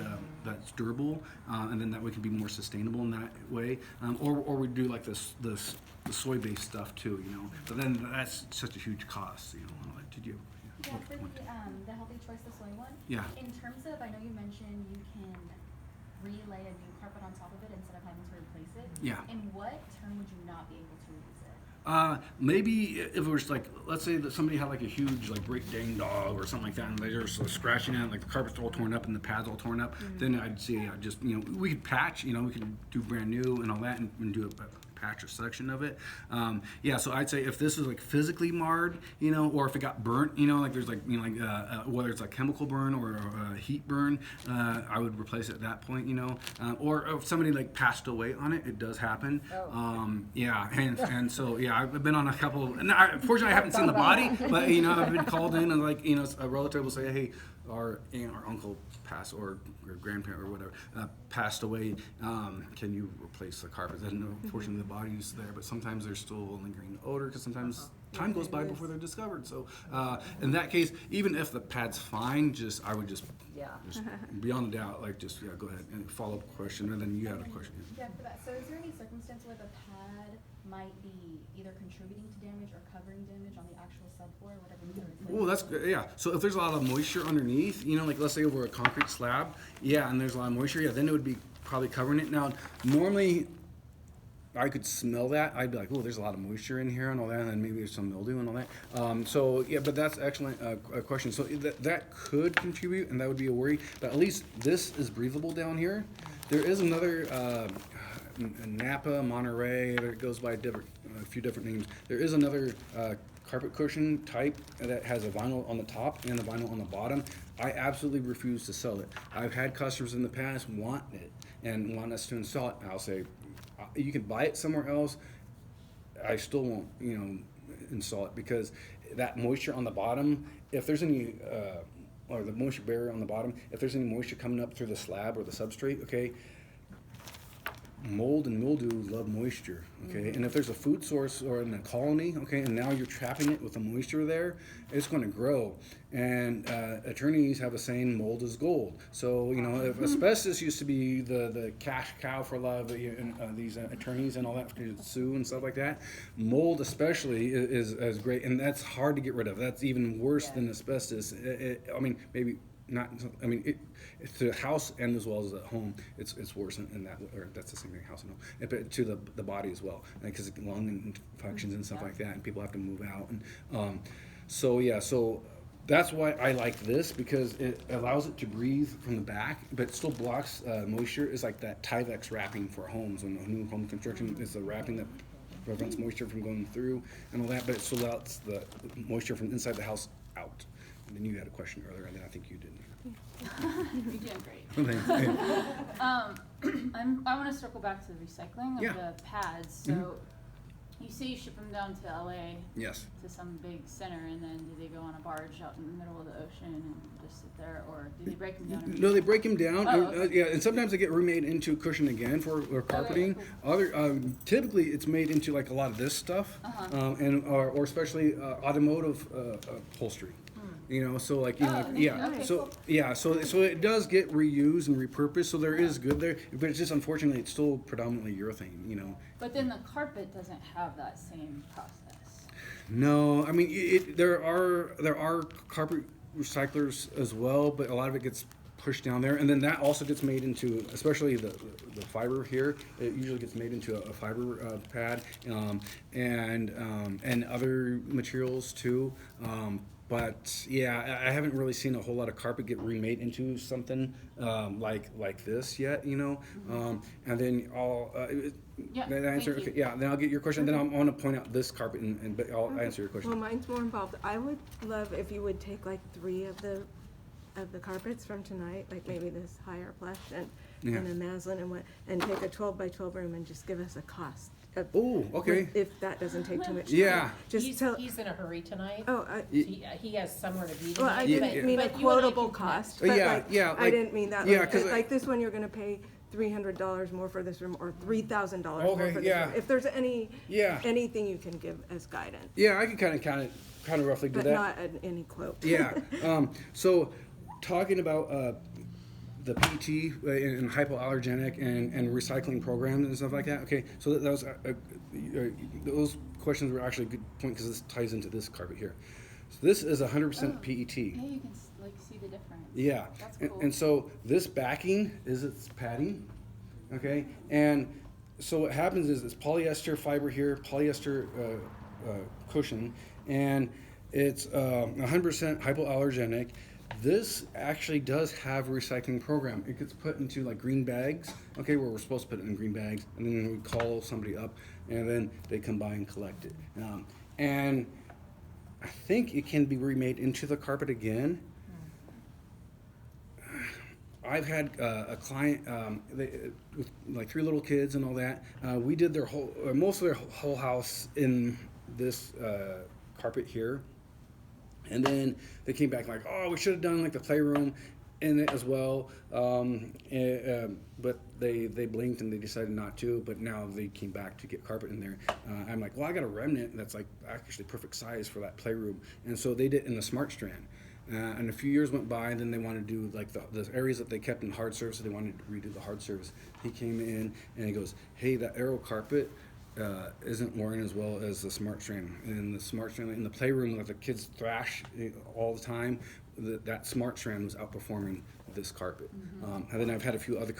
durable, and then that way can be more sustainable in that way. Or we do like the soy-based stuff too, But then that's such a huge cost, Like, did you? Yeah, for the Healthy Choice, the soy one. Yeah. In terms of, I know you mentioned you can relay a new carpet on top of it instead of having to replace it. Yeah. In what term would you not be able to reuse it? Maybe if it was like, let's say that somebody had like a huge like Great Dane dog or something like that, and they're just scratching it, like the carpet's all torn up and the pad's all torn up, then I'd say just we could patch, we could do brand new and all that, and do a patch or section of it. So I'd say if this is like physically marred, or if it got burnt, like there's like whether it's a chemical burn or a heat burn, I would replace it at that point, or if somebody like passed away on it, it does happen. And so I've been on a couple. Unfortunately, I haven't seen the body, but I've been called in and like a relative will say, hey, our aunt or uncle passed, or grandparent or whatever passed away. Can you replace the carpet? And unfortunately, the body's there, but sometimes there's still a lingering odor because sometimes time goes by before they're discovered. So in that case, even if the pad's fine, I would just beyond a doubt, like go ahead and follow up question, and then you had a question. Yeah, for that. So is there any circumstance where the pad might be either contributing to damage or covering damage on the actual subfloor, whatever you're replacing? Oh, that's good. Yeah. So if there's a lot of moisture underneath, like let's say over a concrete slab, and there's a lot of moisture, then it would be probably covering it. Now, normally, I could smell that. I'd be like, oh, there's a lot of moisture in here and all that, and then maybe there's some mildew and all that. But that's excellent question. So that could contribute, and that would be a worry. But at least this is breathable down here. There is another Napa, Monterey, it goes by a few different names. There is another carpet cushion type that has a vinyl on the top and a vinyl on the bottom. I absolutely refuse to sell it. I've had customers in the past want it and want us to install it. I'll say, you can buy it somewhere else. I still won't, install it because that moisture on the bottom, if there's any, or the moisture barrier on the bottom, if there's any moisture coming up through the slab or the substrate, okay, mold and mildew love moisture, okay? And if there's a food source or in a colony, okay, and now you're trapping it with the moisture there, it's going to grow. And attorneys have a saying, mold is gold. So, you know, if asbestos used to be the cash cow for a lot of these attorneys and all that, to sue and stuff like that, mold especially is great, and that's hard to get rid of. That's even worse than asbestos. I mean, maybe not. I mean, it's to the house and as well as at home. It's worse in that, or that's the same thing, house and home, but to the body as well, because lung infections and stuff like that, and people have to move out, and so that's why I like this, because it allows it to breathe from the back, but it still blocks moisture. It's like that Tyvek wrapping for homes. When new home construction is the wrapping that prevents moisture from going through and all that, but it still lets the moisture from inside the house out. And then you had a question earlier, and then I think you did. You're doing great. I want to circle back to the recycling of Yeah. the pads. So you say you ship them down to LA Yes. to some big center, and then do they go on a barge out in the middle of the ocean and just sit there, or do they break them down? and- No, they break them down. Oh, okay. Yeah, and sometimes they get remade into cushion again for or carpeting. cool. Other typically it's made into like a lot of this stuff, and or especially automotive upholstery. You know, so like, you know, Oh, yeah, okay, so cool. yeah, so it does get reused and repurposed. So there is good there, but it's just unfortunately it's still predominantly urethane. You know. But then the carpet doesn't have that same process. No, I mean there are carpet recyclers as well, but a lot of it gets pushed down there, and then that also gets made into, especially the fiber here. It usually gets made into a fiber pad, and other materials too. But yeah, I haven't really seen a whole lot of carpet get remade into something like this yet, you know. And then I'll Yeah, then answer. thank you. Okay, yeah, then I'll get your question. Then I want to point out this carpet, but I'll answer your question. Well, mine's more involved. I would love if you would take like 3 of the carpets from tonight, like maybe this higher plush and Yeah. a muslin and take a 12 by 12 room and just give us a cost. Oh, okay. If that doesn't take too much time. Yeah. Just He's, tell. he's in a hurry tonight. Oh, He has somewhere to be well, I tonight. didn't Yeah. mean a but you and I quotable can connect. cost, but Yeah, like, yeah, I like- didn't mean that. yeah, Like, 'cause like this one, you're gonna pay $300 more for this room, or $3,000 more Okay, for this yeah. room. If there's Yeah. anything you can give as guidance, Yeah, I can kind of roughly do but that. not any quote. Yeah. So talking about the PT and hypoallergenic and recycling programs and stuff like that. Okay, so that was those questions were actually a good point, because this ties into this carpet here. So this is 100% PET. Yeah, you can like see the difference. Yeah, That's and, cool. and so this backing is its padding, okay, and so what happens is it's polyester fiber here, polyester cushion, and it's 100% hypoallergenic. This actually does have a recycling program. It gets put into like green bags, okay, where we're supposed to put it in green bags, and then we call somebody up, and then they come by and collect it. And I think it can be remade into the carpet again. I've had a client with like 3 little kids and all that. We did their most of their whole house in this carpet here, and then they came back like, oh, we should have done like the playroom in it as well. But they blinked and they decided not to. But now they came back to get carpet in there. I'm like, well, I got a remnant that's like actually perfect size for that playroom, and so they did in the Smart Strand. And a few years went by, and then they wanted to do like the areas that they kept in hard surface. So they wanted to redo the hard surface. He came in and he goes, "Hey, that Aero carpet isn't wearing as well as the Smart Strand. And the Smart Strand in the playroom, like the kids thrash all the time. That Smart Strand was outperforming this carpet." And then I've had a few other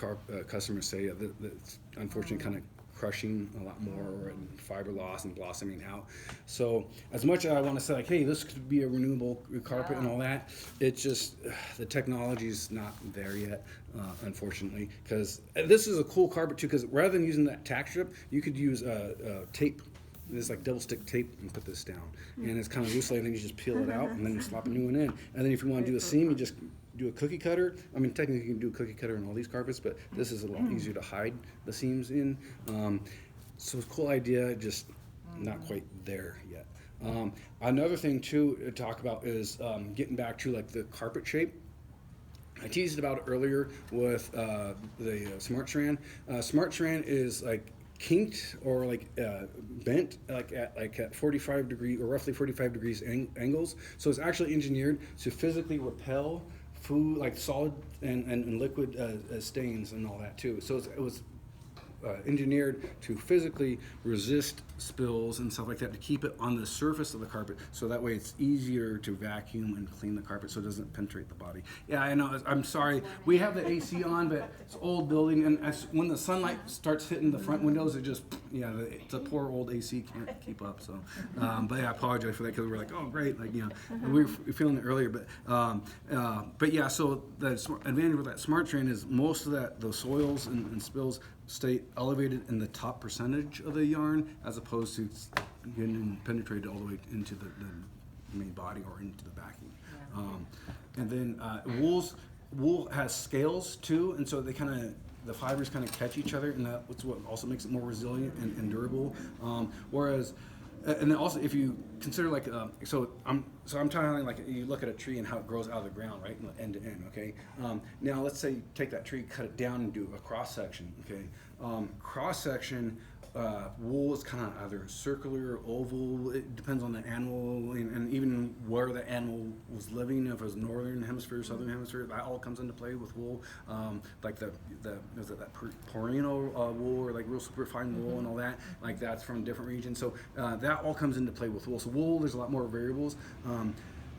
customers say that it's unfortunately kind of crushing a lot more, and fiber loss and blossoming out. So as much as I want to say like, hey, this could be a renewable carpet and all that, it's just the technology's not there yet, unfortunately. Because this is a cool carpet too, because rather than using that tack strip, you could use tape. This like double stick tape and put this down, and it's kind of loose, and then you just peel it out and then you slap a new one in. And then if you want to do a seam, you just do a cookie cutter. I mean, technically you can do a cookie cutter on all these carpets, but this is a lot easier to hide the seams in. So it's a cool idea, just not quite there yet. Another thing too to talk about is getting back to like the carpet shape. I teased about it earlier with the Smart Strand. Smart Strand is like kinked or like bent at 45 degree or roughly 45 degrees angles. So it's actually engineered to physically repel food like solid and liquid stains and all that too. So it was engineered to physically resist spills and stuff like that, to keep it on the surface of the carpet, so that way it's easier to vacuum and clean the carpet so it doesn't penetrate the body. Yeah, I know, I'm sorry, we have the AC on, but it's an old building, and when the sunlight starts hitting the front windows, it just, yeah, the poor old AC can't keep up. So but yeah, I apologize for that, because we're like, oh great, like, you know, we were feeling it earlier, but yeah, so the advantage with that Smart Drain is most of the soils and spills stay elevated in the top percentage of the yarn, as opposed to getting penetrated all the way into the main body or into the backing. And then wool has scales too, and so the fibers kind of catch each other, and that's what also makes it more resilient and durable. Whereas, and then also if you consider like, so I'm talking like you look at a tree and how it grows out of the ground, right, end to end. Okay. Now let's say you take that tree, cut it down, and do a cross section. Okay. Cross section. Wool is kind of either circular or oval. It depends on the animal and even where the animal was living. If it was northern hemisphere, southern hemisphere, that all comes into play with wool. Like that Porino wool, or like real super fine wool and all that. Like that's from different regions. So that all comes into play with wool. So wool, there's a lot more variables.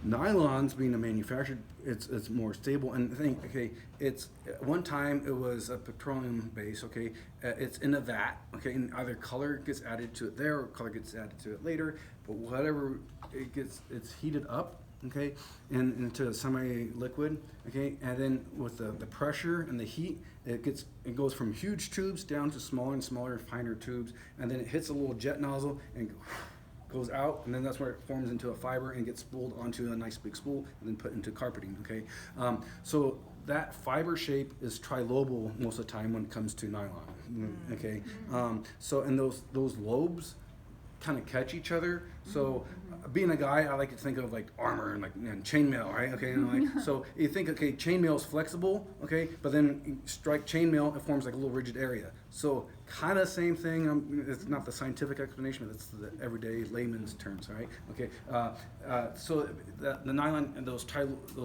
Nylons, being a manufactured, it's more stable. And think, okay, it's at one time it was a petroleum base. Okay, it's in a vat. Okay, and either color gets added to it there, or color gets added to it later. But whatever it gets, it's heated up. Okay, and into a semi-liquid. Okay, and then with the pressure and the heat, it goes from huge tubes down to smaller and smaller, finer tubes, and then it hits a little jet nozzle and goes out, and then that's where it forms into a fiber and gets spooled onto a nice big spool and then put into carpeting. Okay, so that fiber shape is trilobal most of the time when it comes to nylon. Okay, so and those lobes kind of catch each other. So being a guy, I like to think of like armor and chainmail, right? Okay, and like so you think, okay, chainmail is flexible, okay, but then you strike chainmail, it forms like a little rigid area. So kind of same thing. It's not the scientific explanation, but it's the everyday layman's terms, right? Okay, so the nylon and those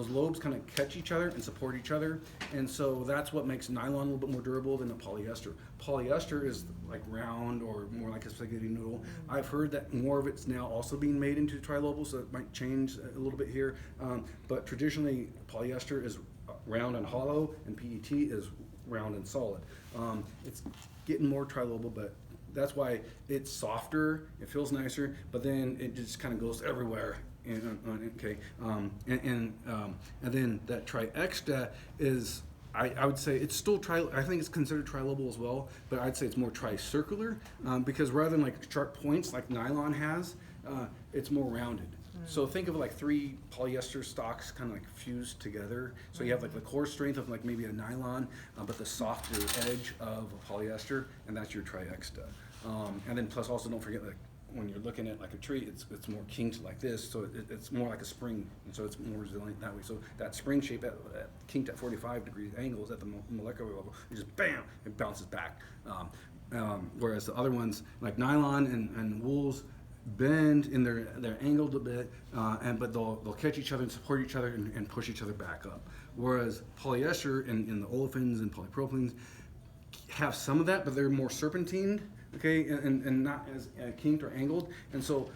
lobes kind of catch each other and support each other, and so that's what makes nylon a little bit more durable than a polyester. Polyester is like round or more like a spaghetti noodle. I've heard that more of it's now also being made into trilobal, so it might change a little bit here. But traditionally, polyester is round and hollow, and PET is round and solid. It's getting more trilobal, but that's why it's softer, it feels nicer, but then it just kind of goes everywhere. Okay, and then that tri-extra is, I would say it's still I think it's considered trilobal as well, but I'd say it's more tricircular, because rather than like sharp points like nylon has, it's more rounded. So think of like 3 polyester stocks kind of like fused together. So you have like the core strength of like maybe a nylon, but the softer edge of a polyester, and that's your tri-extra. And then plus also don't forget, like when you're looking at like a tree, it's more kinked like this, so it's more like a spring, and so it's more resilient that way. So that spring shape kinked at 45 degrees angles at the molecular level, it just bam, it bounces back. Whereas the other ones like nylon and wools bend in they're angled a bit, but they'll catch each other and support each other and push each other back up. Whereas polyester and the olefins and polypropylenes have some of that, but they're more serpentined, okay, and not as kinked or angled. And so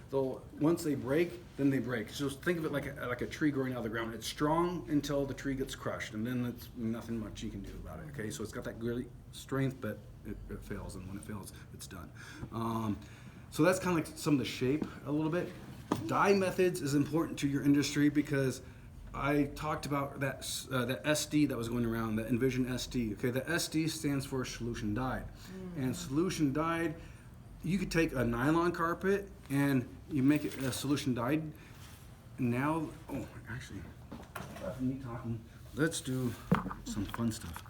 once they break, then they break. So think of it like a tree growing out of the ground. It's strong until the tree gets crushed, and then it's nothing much you can do about it. Okay, so it's got that great strength, but it fails, and when it fails, it's done. So that's kind of like some of the shape a little bit. Dye methods is important to your industry, because I talked about that SD that was going around, the Envision SD. Okay, the SD stands for solution dyed. And solution dyed, you could take a nylon carpet and you make it a solution dyed. Now, actually, after me talking, let's do some fun stuff.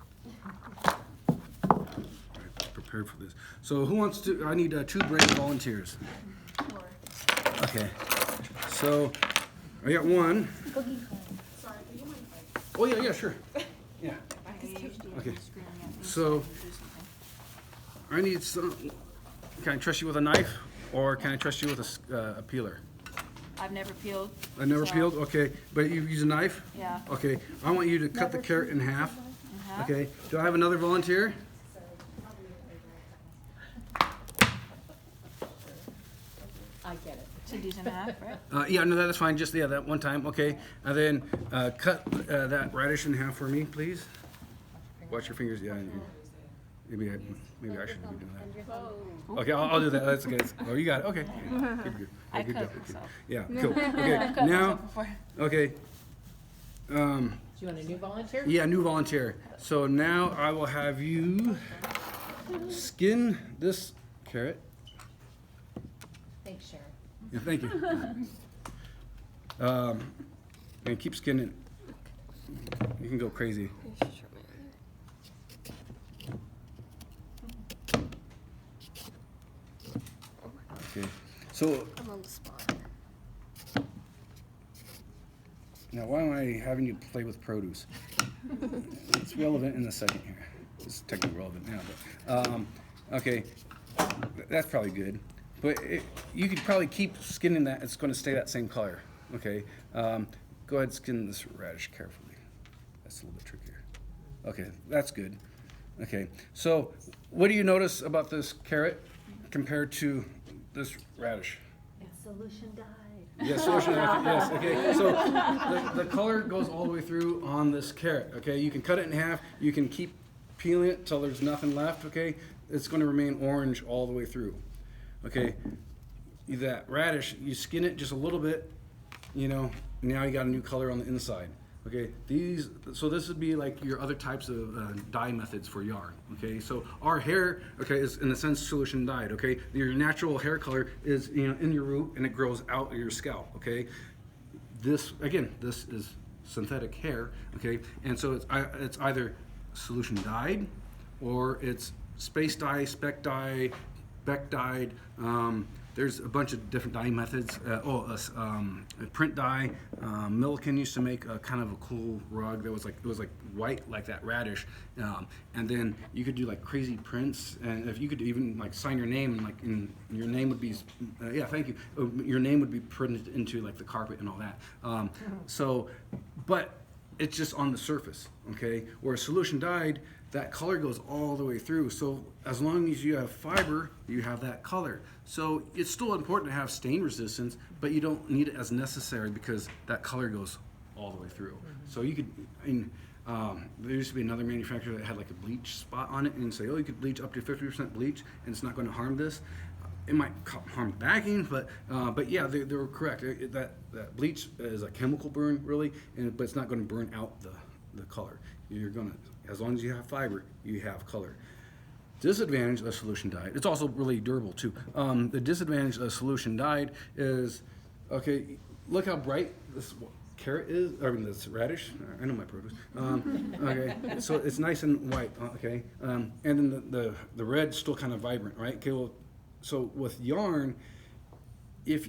Prepared for this. So who wants to, I need 2 brave volunteers. Okay, so I got one. Sorry, do you mind if Oh yeah, sure. Yeah. Okay. Screaming at me, So- I can do something. I need some. Can I trust you with a knife, or can I trust you with a peeler? I've never peeled. I never so- peeled. Okay, but you use a knife. Yeah. Okay, I want you to cut the carrot in half. Uh-huh. Okay. Do I have another volunteer? I get it. 2 D's and a half, right? Yeah, no, that's fine. Just that one time. Okay, and then cut that radish in half for me, please. Watch your fingers. Yeah. Maybe I shouldn't be doing that. Okay, I'll do that. That's good. Oh, you got it. Okay. Good. I Good cook, job. so. Yeah. Cool. Okay. I've cut Now. myself before. Okay. Do you want a new volunteer? Yeah, new volunteer. So now I will have you skin this carrot. Thanks, Sharon. Yeah, thank you. And keep skinning. You can go crazy. Okay. So I'm on the spot. now, why am I having you play with produce? It's relevant in a second here. It's technically relevant now, but okay, that's probably good. But you could probably keep skinning that. It's going to stay that same color. Okay. Go ahead, skin this radish carefully. That's a little bit trickier. Okay, that's good. Okay. So, what do you notice about this carrot compared to this radish? Its solution died. Yes, solution. Yes. Okay. So the color goes all the way through on this carrot. Okay. You can cut it in half. You can keep peeling it till there's nothing left. Okay. It's going to remain orange all the way through. Okay. That radish, you skin it just a little bit. You know. Now you got a new color on the inside. Okay. So this would be like your other types of dye methods for yarn. Okay. So our hair, okay, is in a sense solution dyed. Okay. Your natural hair color is in your root and it grows out of your scalp. Okay. This is synthetic hair. Okay. And so it's either solution dyed or it's space dye, spec dye, Beck dyed. There's a bunch of different dye methods. Print dye. Milliken used to make a kind of a cool rug that was like white like that radish, and then you could do like crazy prints, and if you could even like sign your name and your name would be thank you. Your name would be printed into like the carpet and all that. But it's just on the surface, okay? Where solution dyed, that color goes all the way through. So as long as you have fiber, you have that color. So it's still important to have stain resistance, but you don't need it as necessary because that color goes all the way through. So you could, there used to be another manufacturer that had like a bleach spot on it and say, oh, you could bleach up to 50% bleach and it's not going to harm this. It might harm backing, but yeah, they were correct. That bleach is a chemical burn, really, but it's not going to burn out the color. You're going to, as long as you have fiber, you have color. Disadvantage of solution dyed. It's also really durable too. The disadvantage of solution dyed is, okay, look how bright this carrot is. I mean, this radish. I know my produce. Okay, so it's nice and white. Okay, and then the red's still kind of vibrant, right? Okay, well. So with yarn, if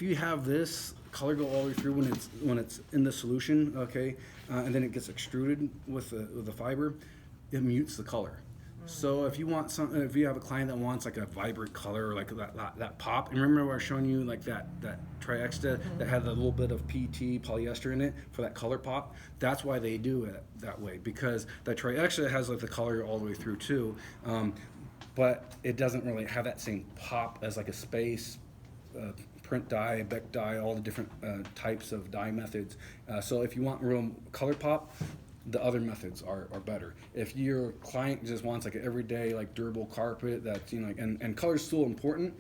you have this color go all the way through when it's in the solution, okay, and then it gets extruded with the fiber, it mutes the color. So if you have a client that wants like a vibrant color, like that pop, and remember I was showing you like that triexta that had a little bit of PT polyester in it for that color pop. That's why they do it that way, because that triexta has like the color all the way through too. But it doesn't really have that same pop as like a space, print dye, Beck dye, all the different types of dye methods. So if you want real color pop, the other methods are better. If your client just wants like an everyday like durable carpet that's and color is still important,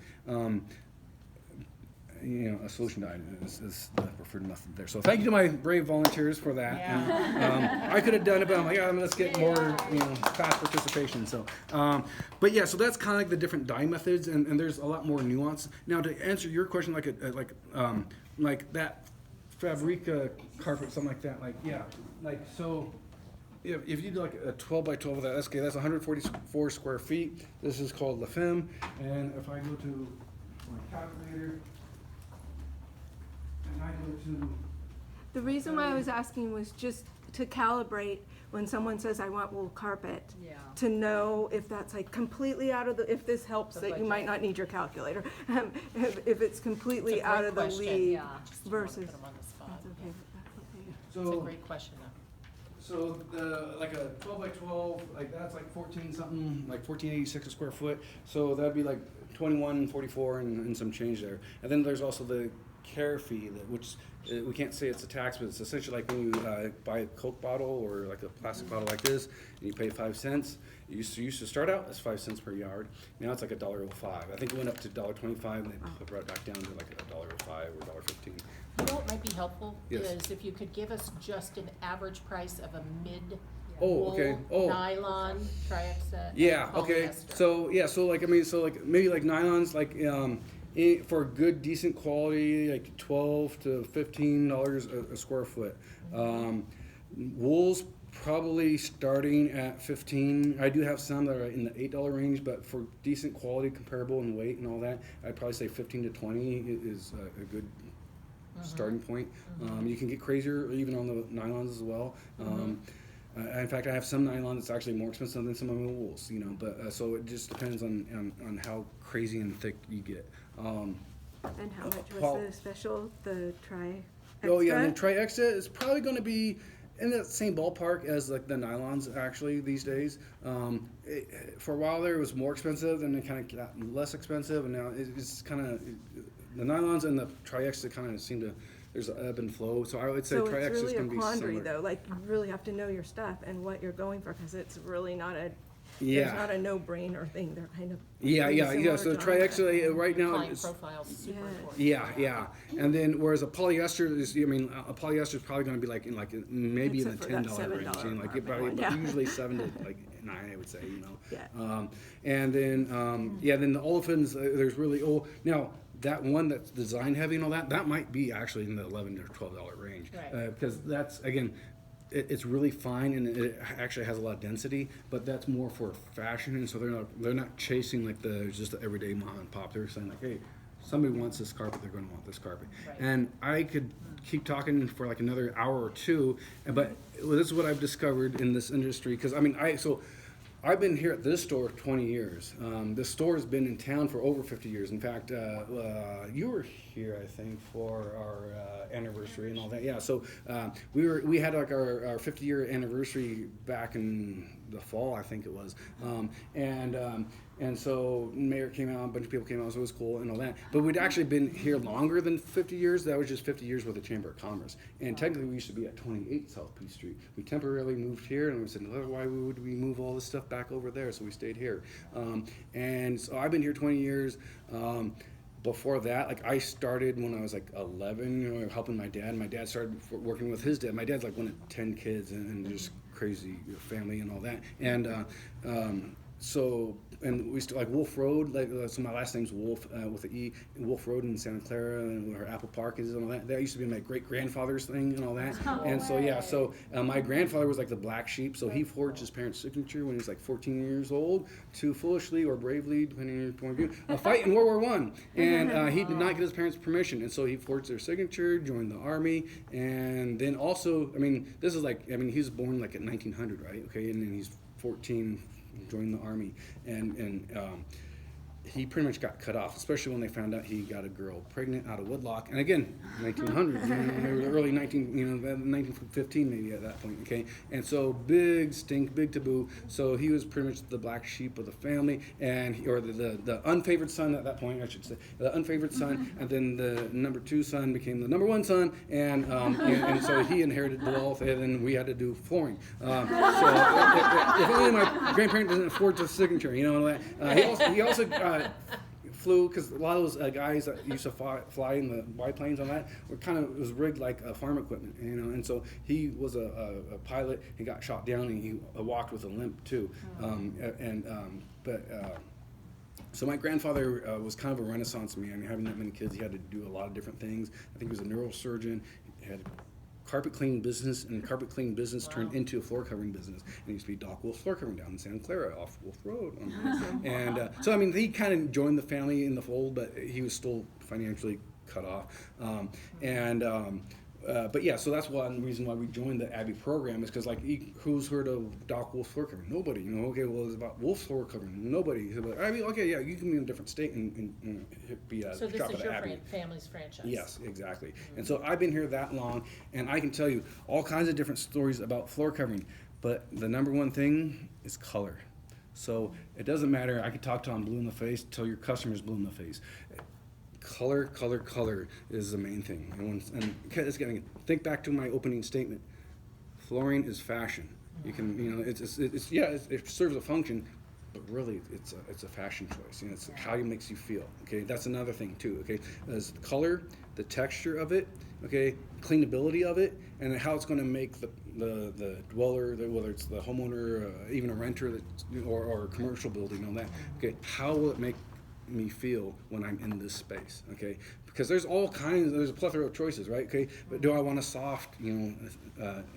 a solution dyed is the preferred method there. So thank you to my brave volunteers for that. Yeah. I could have done it, but I'm like, let's get more fast participation. So, but yeah, so that's kind of like the different dye methods, and there's a lot more nuance. Now to answer your question, like that Fabrica carpet, something like that, so. If you do like a 12 by 12 of that, that's 144 square feet. This is called La Femme, and if I go to my calculator. The reason why I was asking was just to calibrate when someone says, I want wool carpet. Yeah. To know if that's like completely out of the, if this helps, The that you budget. might not need your calculator. If it's completely It's a out great of the question. league Yeah. Just don't wanna versus. put 'em on the spot. That's okay, that's okay. It's a So, great question though. so the, like a 12 by 12, like that's like 14 something, like 1486 a square foot. So that'd be like 2144 and some change there. And then there's also the care fee, which we can't say it's a tax, but it's essentially like when you buy a Coke bottle or like a plastic bottle like this, and you pay 5 cents. It used to start out as 5 cents per yard. Now it's like $1.05. I think it went up to $1.25, and they brought it back down to like $1.05 or $1.15. You know what might be helpful Yes. is if you could give us just an average price of a mid Oh, okay. wool, Oh. nylon, triexet, Yeah. and Okay. polyester. So yeah. So like like maybe like nylons like for good decent quality like $12 to $15 a square foot. Wool's probably starting at 15. I do have some that are in the $8 range, but for decent quality, comparable in weight and all that, I'd probably say 15 to 20 is a good starting point. You can get crazier even on the nylons as well. In fact, I have some nylon that's actually more expensive than some of my wools, you know. But so it just depends on how crazy and thick you get. And how much Paul- was the special, the tri? Oh yeah, and then extra? tri-extra is probably going to be in the same ballpark as like the nylons actually these days. For a while there, it was more expensive, and it kind of got less expensive, and now it's kind of the nylons and the tri-extra kind of seem to. There's an ebb and flow, so I would say So tri-extra it's is really a going to be quandary similar. though, like you really have to know your stuff and what you're going for, because it's really not a, Yeah. there's not a no-brainer thing, they're kind of. Yeah, pretty yeah. similar So to tri-extra right now Client is. profile's super Yeah. important. Yeah. And then whereas a polyester is, I mean, a polyester is probably going to be like in maybe in the Except for that $10 range, $7 you know, like it apartment probably one, but yeah. usually 7 to like 9, I would say, you know. Yeah. And then then the olefins, there's really now that one that's design heavy and all that might be actually in the $11 or $12 range, Right. because that's again. It's really fine and it actually has a lot of density, but that's more for fashion, and so they're not chasing like just the everyday mom and pop. They're saying like, hey, somebody wants this carpet, they're going to want this carpet. Right. And I could keep talking for like another hour or two, but this is what I've discovered in this industry, because I mean I've been here at this store 20 years. This store has been in town for over 50 years. In fact, you were here, I think, for our anniversary and all that. Yeah, so we had like our 50-year anniversary back in the fall, I think it was. And so mayor came out, a bunch of people came out, so it was cool and all that. But we'd actually been here longer than 50 years. That was just 50 years with the Chamber of Commerce. And technically we used to be at 28 South P Street. We temporarily moved here, and we said, well, why would we move all this stuff back over there? So we stayed here. And so I've been here 20 years. Before that, like I started when I was like 11, you know, helping my dad. My dad started working with his dad. My dad's like one of 10 kids and just crazy family and all that. And so, and we still like Wolf Road, like so my last name's Wolf with an E, Wolf Road in Santa Clara, and where Apple Park is and all that. That used to be my great grandfather's thing and all that. And so yeah, so my grandfather was like the black sheep, so he forged his parents' signature when he was like 14 years old to foolishly or bravely, depending on your point of view, fight in World War I. And he did not get his parents' permission, and so he forged their signature, joined the army, and then also, I mean, this is like, I mean, he was born like at 1900, right? Okay, and then he's 14. Joined the army, and he pretty much got cut off, especially when they found out he got a girl pregnant out of wedlock. And again, 1900s, you know, early 1915 maybe at that point. Okay, and so big stink, big taboo. So he was pretty much the black sheep of the family, or the unfavored son at that point, I should say, the unfavored son. And then the number 2 son became the number 1 son, and so he inherited the wealth, and then we had to do flooring. So if only my grandparent didn't forge the signature, you know. He also flew, because a lot of those guys that used to fly in the biplanes on that were it was rigged like farm equipment, you know. And so he was a pilot. He got shot down, and he walked with a limp too. So my grandfather was kind of a Renaissance man. Having that many kids, he had to do a lot of different things. I think he was a neurosurgeon. He had carpet cleaning business, and carpet cleaning business turned into a floor covering business. And it used to be Doc Wolf Floor Covering down in Santa Clara off Wolf Road. And so I mean, he kind of joined the family in the fold, but he was still financially cut off. But yeah, so that's one reason why we joined the Abbey program is because like who's heard of Doc Wolf's floor covering? Nobody. You know, okay, well it's about Wolf's floor covering. Nobody. So, but Abbey, okay, yeah, you can be in a different state and be a So this shop is at your Abbey. family's franchise? Yes, exactly. And so I've been here that long, and I can tell you all kinds of different stories about floor covering. But the number one thing is color. So it doesn't matter. I could talk till I'm blue in the face, till your customer's blue in the face. Color, color, color is the main thing. And it's getting, think back to my opening statement. Flooring is fashion. You can, you know, it serves a function, but really it's a fashion choice. You know, it's how it makes you feel. Okay, that's another thing too. Okay, is the color, the texture of it. Okay, cleanability of it, and how it's going to make the dweller, whether it's the homeowner, even a renter, or a commercial building, all that. Okay, how will it make me feel when I'm in this space? Okay, because there's a plethora of choices, right? Okay, but do I want a soft,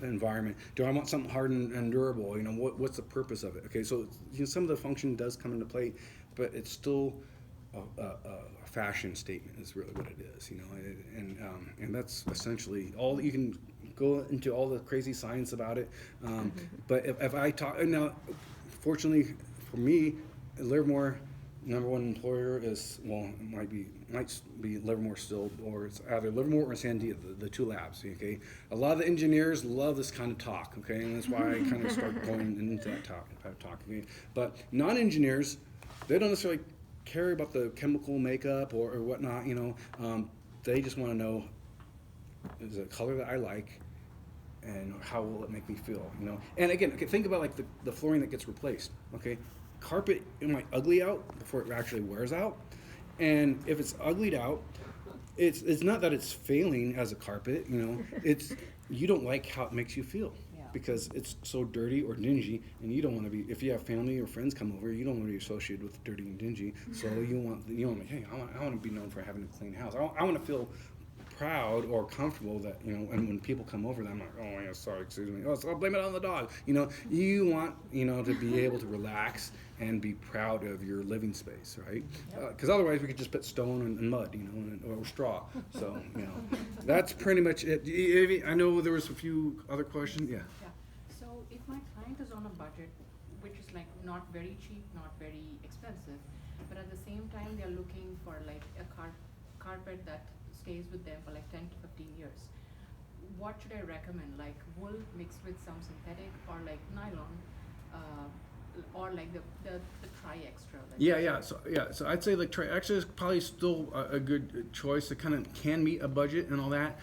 environment? Do I want something hard and durable? You know, what's the purpose of it? Okay, so some of the function does come into play, but it's still a fashion statement is really what it is, you know, and that's essentially all. You can go into all the crazy science about it, but if I talk now, fortunately for me, Livermore, number one employer is, well, it might be Livermore still, or it's either Livermore or Sandia, the two labs. Okay, a lot of the engineers love this kind of talk. Okay, and that's why I kind of start going into that talk. Okay, but non-engineers, they don't necessarily care about the chemical makeup or whatnot, you know. They just want to know, is it a color that I like, and how will it make me feel, you know. And again, okay, think about like the flooring that gets replaced. Okay, carpet, it might ugly out before it actually wears out, and if it's uglied out, it's not that it's failing as a carpet, you know. It's you don't like how it makes you feel. Because it's so dirty or dingy, and you don't want to be. If you have family or friends come over, you don't want to be associated with dirty and dingy. So you want, hey, I want to be known for having a clean house. I want to feel proud or comfortable that, you know. And when people come over, I'm like, oh yeah, sorry, excuse me. Oh, so I'll blame it on the dog. You know, you want, you know, to be able to relax and be proud of your living space, right? Because otherwise we could just put stone and mud, you know, or straw. So, you know, that's pretty much it. I know there was a few other questions. Yeah. So if my client is on a budget, which is like not very cheap, not very expensive, but at the same time they're looking for like a carpet that stays with them for like 10 to 15 years, what should I recommend? Like wool mixed with some synthetic, or like nylon, or like the tri-extra? So I'd say like tri-extra is probably still a good choice. It kind of can meet a budget and all that.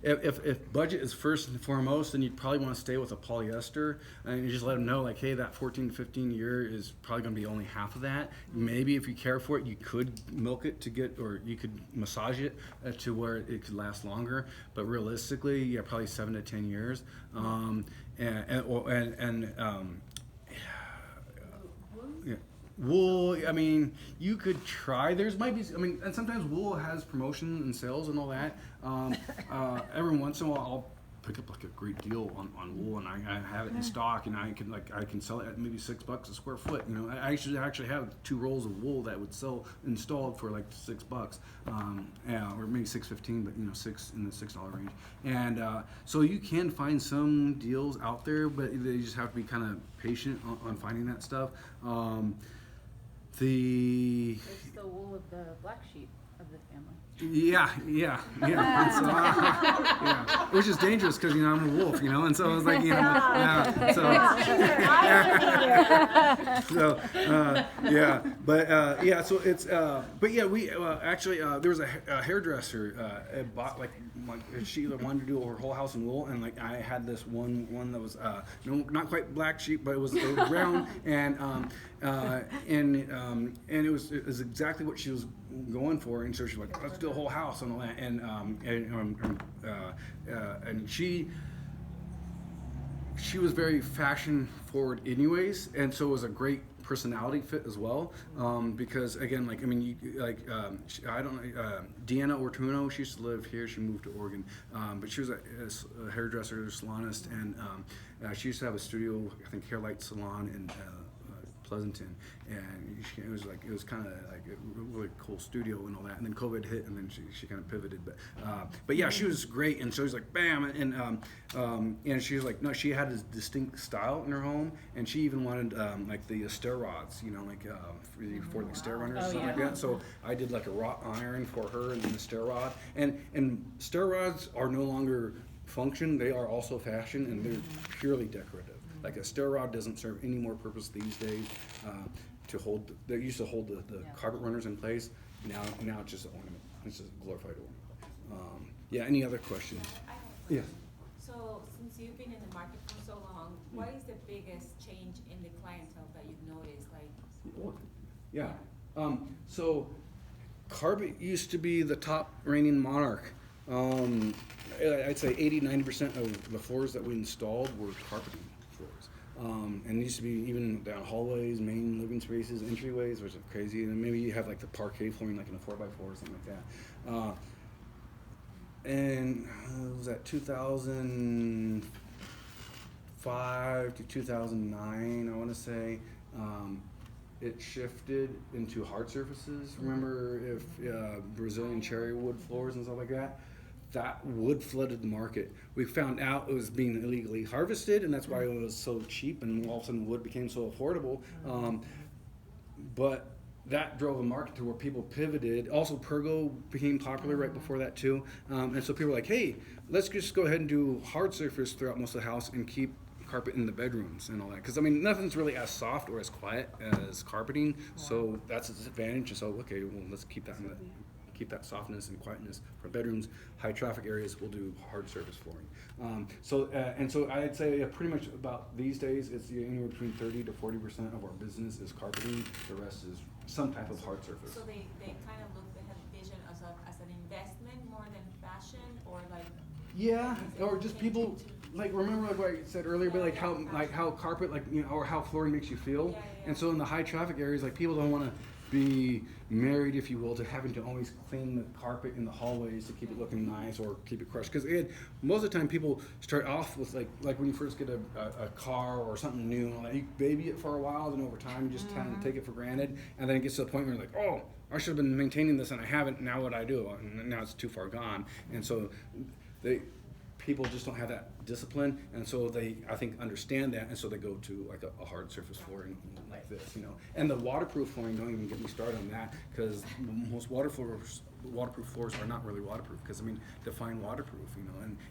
If budget is first and foremost, then you'd probably want to stay with a polyester, and you just let them know like, hey, that 14 to 15 year is probably going to be only half of that. Maybe if you care for it, you could milk it to get, or you could massage it to where it could last longer. But realistically, yeah, probably 7 to 10 years. Wool, I mean, you could try. And sometimes wool has promotion and sales and all that. Every once in a while, I'll pick up like a great deal on wool, and I have it in stock, and I can sell it at maybe $6 a square foot. You know, I should actually have 2 rolls of wool that would sell installed for like $6, or maybe $6.15, but you know, in the $6 range. And so you can find some deals out there, but you just have to be kind of patient on finding that stuff. It's the wool of the black sheep of the family. Yeah. And so, yeah, which is dangerous because, you know, I'm a wolf, you know, and so I was like, you know, so it's, but yeah, we actually there was a hairdresser bought like she wanted to do her whole house in wool, and like I had this one that was not quite black sheep, but it was brown, and it was exactly what she was going for, and so she's like, let's do a whole house and all that, and she was very fashion forward anyways, and so it was a great personality fit as well, because again, like, I mean, I don't know, Deanna Ortuno, she used to live here, she moved to Oregon, but she was a hairdresser, salonist, and she used to have a studio, I think Hairlight Salon in Pleasanton, and it was kind of like a really cool studio and all that. And then COVID hit, and then she kind of pivoted. But yeah, she was great, and so it was like bam, and she was like, no, she had a distinct style in her home, and she even wanted like the stair rods, like for like stair runners, Oh, something like yeah. that. So I did like a wrought iron for her and then the stair rod, and stair rods are no longer function, they are also fashion, and they're purely decorative. Like a stair rod doesn't serve any more purpose these days to hold. They used to hold the carpet runners in place. Now it's just an ornament. It's just a glorified ornament. Yeah. Any other questions? I have a Yeah. question. So since you've been in the market for so long, what is the biggest change in the clientele that you've noticed? Like, Yeah. So carpet used to be the top reigning monarch. I'd say 80-90% of the floors that we installed were carpeting floors. And it used to be even down hallways, main living spaces, entryways, which is crazy. And maybe you have like the parquet flooring like in a 4x4 or something like that. And it was at 2005 to 2009, I want to say. It shifted into hard surfaces. Remember, if Brazilian cherry wood floors and stuff like that, that wood flooded the market. We found out it was being illegally harvested, and that's why it was so cheap, and all of a sudden wood became so affordable. But that drove a market to where people pivoted. Also, Pergo became popular right before that too, and so people were like, "Hey, let's just go ahead and do hard surface throughout most of the house and keep carpet in the bedrooms and all that." Because I mean, nothing's really as soft or as quiet as carpeting, so that's its advantage. So okay, well, let's keep that keep that softness and quietness for bedrooms. High traffic areas, we'll do hard surface flooring. So I'd say pretty much about these days, it's anywhere between 30 to 40% of our business is carpeting. The rest is some type of hard surface. so they kind of look, they have vision as an investment more than fashion, or like. Yeah, or just people like remember like what I said earlier, but like how carpet or how flooring makes you feel. Yeah. And so in the high traffic areas, like people don't want to be married, if you will, to having to always clean the carpet in the hallways to keep it looking nice or keep it crushed. Because most of the time people start off with like when you first get a car or something new, like you baby it for a while, then over time you just kind of take it for granted, and then it gets to the point where you're like, oh, I should have been maintaining this and I haven't. Now what I do? And now it's too far gone. And so people just don't have that discipline, and so I think understand that, and so they go to like a hard surface flooring like this, And the waterproof flooring, don't even get me started on that, because most waterproof floors are not really waterproof. Because I mean, define waterproof,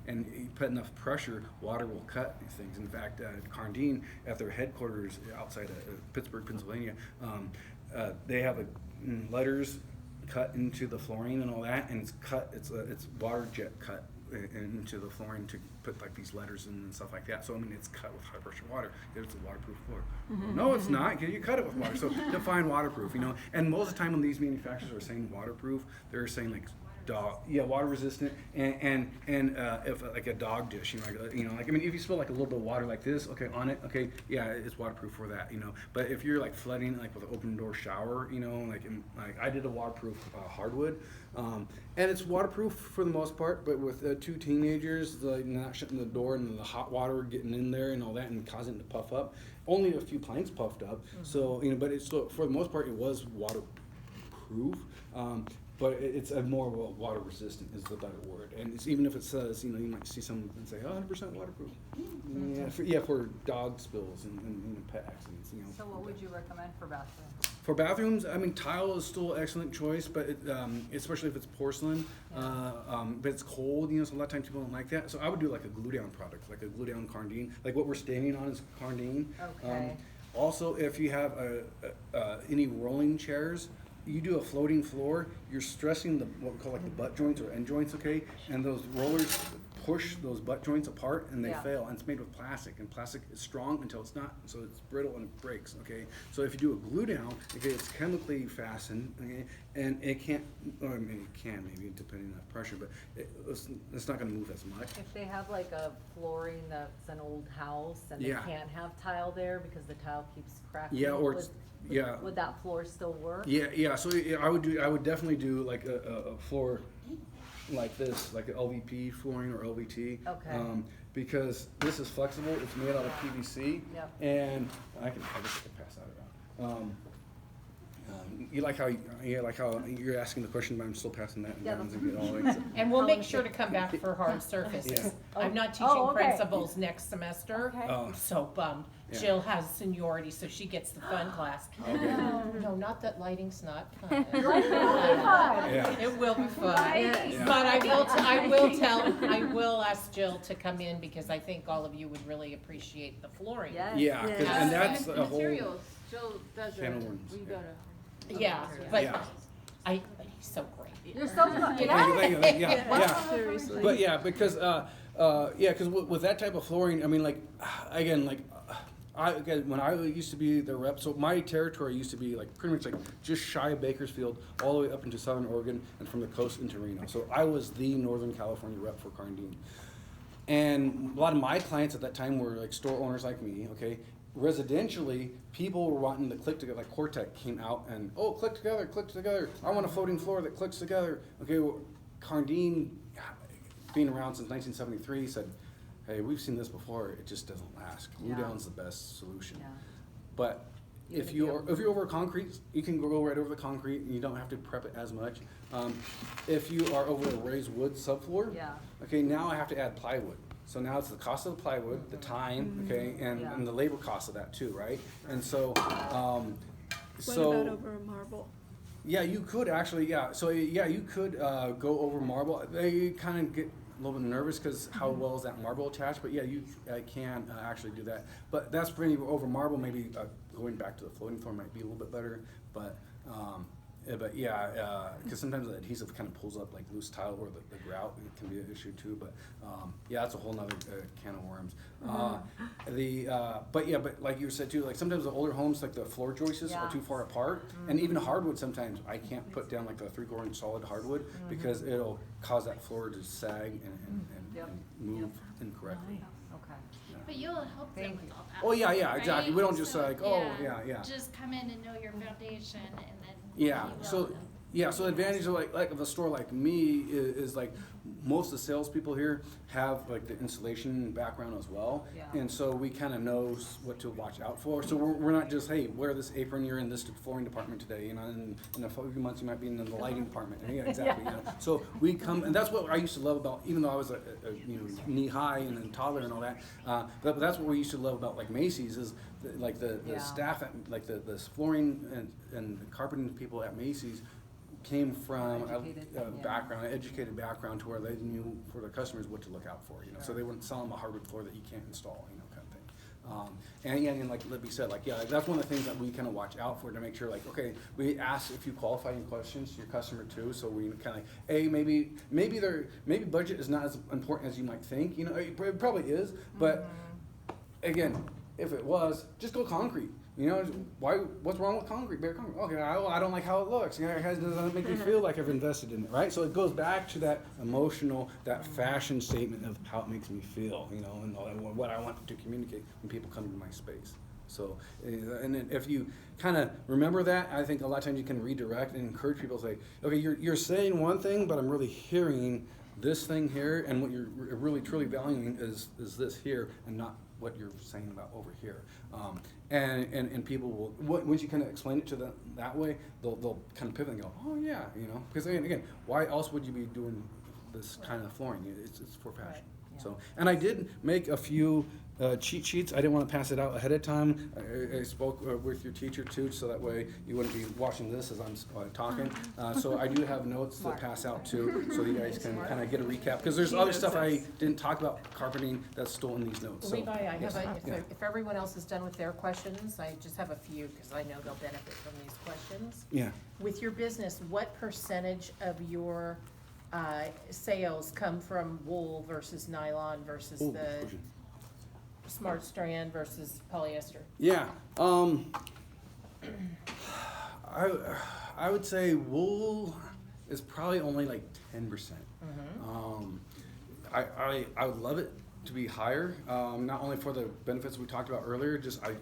and you put enough pressure, water will cut these things. In fact, Cardine at their headquarters outside of Pittsburgh, Pennsylvania, they have letters cut into the flooring and all that, and it's water jet cut into the flooring to put like these letters in and stuff like that. So I mean, it's cut with high pressure water. It's a waterproof floor. No, it's not, because you cut it with water. So define waterproof, And most of the time when these manufacturers are saying waterproof, they're saying like water resistant, and if like a dog dish, I mean, if you spill like a little bit of water like this, okay, on it, okay, yeah, it's waterproof for that, But if you're like flooding like with an open door shower, like I did a waterproof hardwood, and it's waterproof for the most part, but with 2 teenagers, like not shutting the door and the hot water getting in there and all that and causing it to puff up, only a few planks puffed up. So but it's still, for the most part, it was waterproof. But it's a more water resistant is the better word. And it's, even if it says, you might see someone and say, 100% waterproof. For dog spills and pet accidents. So what would you recommend for bathrooms? For bathrooms, I mean, tile is still an excellent choice, but especially if it's porcelain, but it's cold, so a lot of times people don't like that. So I would do like a glue down product, like a glue down Cardine. Like what we're standing on is Cardine. Okay. Also, if you have any rolling chairs, you do a floating floor, you're stressing what we call like the butt joints or end joints, okay? And those rollers push those butt joints apart and they fail. And it's made with plastic, and plastic is strong until it's not, so it's brittle and it breaks, okay? So if you do a glue down, okay, it's chemically fastened, okay? And it can't, or I mean, it can maybe depending on pressure, but it's not gonna move as much. If they have like a flooring that's an old house and they Yeah. can't have tile there because the tile keeps cracking. Yeah, or it's, would that floor still work? Yeah. So I would definitely do like a floor like this, like an LVP flooring or LVT. Okay. Because this is flexible. It's made out of PVC. Yep. And I guess I can pass that You like how you're asking the question, but I'm still passing that. Yeah, and get all like, And we'll make sure to come back for hard surfaces. Yeah. I'm not teaching Oh, okay. principals next semester. Okay. Oh. I'm so bummed. Yeah. Jill has seniority, so she gets the fun class. Okay. No, not that lighting's not fun. Yeah. It will be fun. Right. But I will ask Jill to come in because I think all of you would really appreciate the flooring. Yes. Yeah, 'cause- and that's a whole. Materials, Jill does can of it, worms, we yeah. go to. Yeah, but Yeah. he's so great. You're so good. Thank you, yeah. Seriously. But yeah, because with that type of flooring, I mean, like again, like when I used to be the rep, so my territory used to be like pretty much like just shy of Bakersfield, all the way up into Southern Oregon, and from the coast into Reno. So I was the Northern California rep for Carndine. And a lot of my clients at that time were like store owners like me, okay? Residentially, people were wanting to click together, like Cortec came out and, oh, click together, I want a floating floor that clicks together. Okay, well, Carndine, being around since 1973, said, hey, we've seen this before, it just doesn't last. Glue Yeah. down's the best solution. Yeah. But if you're over concrete, you can go right over the concrete and you don't have to prep it as much. If you are over a raised wood subfloor, Yeah. okay, now I have to add plywood. So now it's the cost of the plywood, the time, okay, and, Yeah. and the labor cost of that too, right? And so, What about over a marble? yeah, you could actually, yeah. So yeah, you could go over marble. They kind of get a little bit nervous because how well is that marble attached? But yeah, you can actually do that. But that's pretty over marble. Maybe going back to the floating floor might be a little bit better. But yeah, because sometimes the adhesive kind of pulls up like loose tile or the grout. It can be an issue too. But yeah, that's a whole nother can of worms. But like you said too, like sometimes the older homes, like the floor joists Yeah. are too far apart, and even hardwood sometimes I can't put down like a 3/4 inch solid hardwood because it'll cause that floor to sag and Yep. move incorrectly. Okay. But you'll help them Thank with all that. Oh yeah, right? exactly. We don't just So, like yeah. Just come in and know your foundation and then. Yeah, you will so, know. yeah, so the advantage of like of a store like me is like most of the salespeople here have like the installation background as well. Yeah. And so we kind of know what to watch out for. So we're not just, hey, wear this apron, you're in this flooring department today, you know, and in a few months you might be in the lighting department. Yeah, exactly. You know? So we come, and that's what I used to love about, even though I was a knee high and then toddler and all that, but that's what we used to love about like Macy's is like the Yeah. staff at like the flooring and carpeting people at Macy's came from Educated, a yeah. background, an educated background to where they knew for their customers what to look out for, you know, so they wouldn't sell them a hardwood floor that you can't install, you know, kind of thing. And like Libby said, like, yeah, that's one of the things that we kind of watch out for to make sure, like, okay, we ask a few qualifying questions to your customer too, so we kind of, maybe budget is not as important as you might think, you know, it probably is, but again, if it was, just go concrete. You know, what's wrong with concrete, bare concrete? Okay, I don't like how it looks. You know, it doesn't make me feel like I've invested in it, right? So it goes back to that emotional, that fashion statement of how it makes me feel, you know, and what I want to communicate when people come into my space. So, and then if you kind of remember that, I think a lot of times you can redirect and encourage people to say, okay, you're saying one thing, but I'm really hearing this thing here, and what you're really truly valuing is this here, and not what you're saying about over here. And people will, once you kind of explain it to them that way, they'll kind of pivot and go, oh yeah, you know, because again, why else would you be doing this kind of flooring? It's for passion. Right, yeah. So, and I did make a few cheat sheets. I didn't want to pass it out ahead of time. I spoke with your teacher too, so that way you wouldn't be watching this as I'm talking. So I do have notes that pass out too, so you guys can kind of get a recap. Because there's other stuff I didn't talk about carpeting that's still in these notes. So, Levi, I yes. have Yeah. if everyone else is done with their questions, I just have a few because I know they'll benefit from these questions. Yeah. With your business, what percentage of your sales come from wool versus nylon versus Ooh, the good question. smart strand versus polyester? Yeah. I would say wool is probably only like 10%. I would love it to be higher, not only for the benefits we talked about earlier, I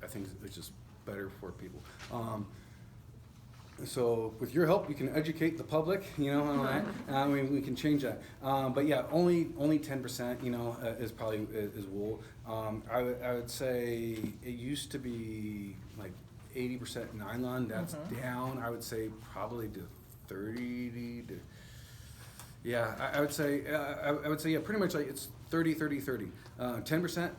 think it's just better for people. So with your help, you can educate the public, you know, on that. We can change that. But yeah, only 10%, you know, is probably is wool. I would say it used to be like 80% nylon, that's down, I would say probably to 30 to, yeah, I would say, yeah, pretty much like it's 30, 30, 30. 10%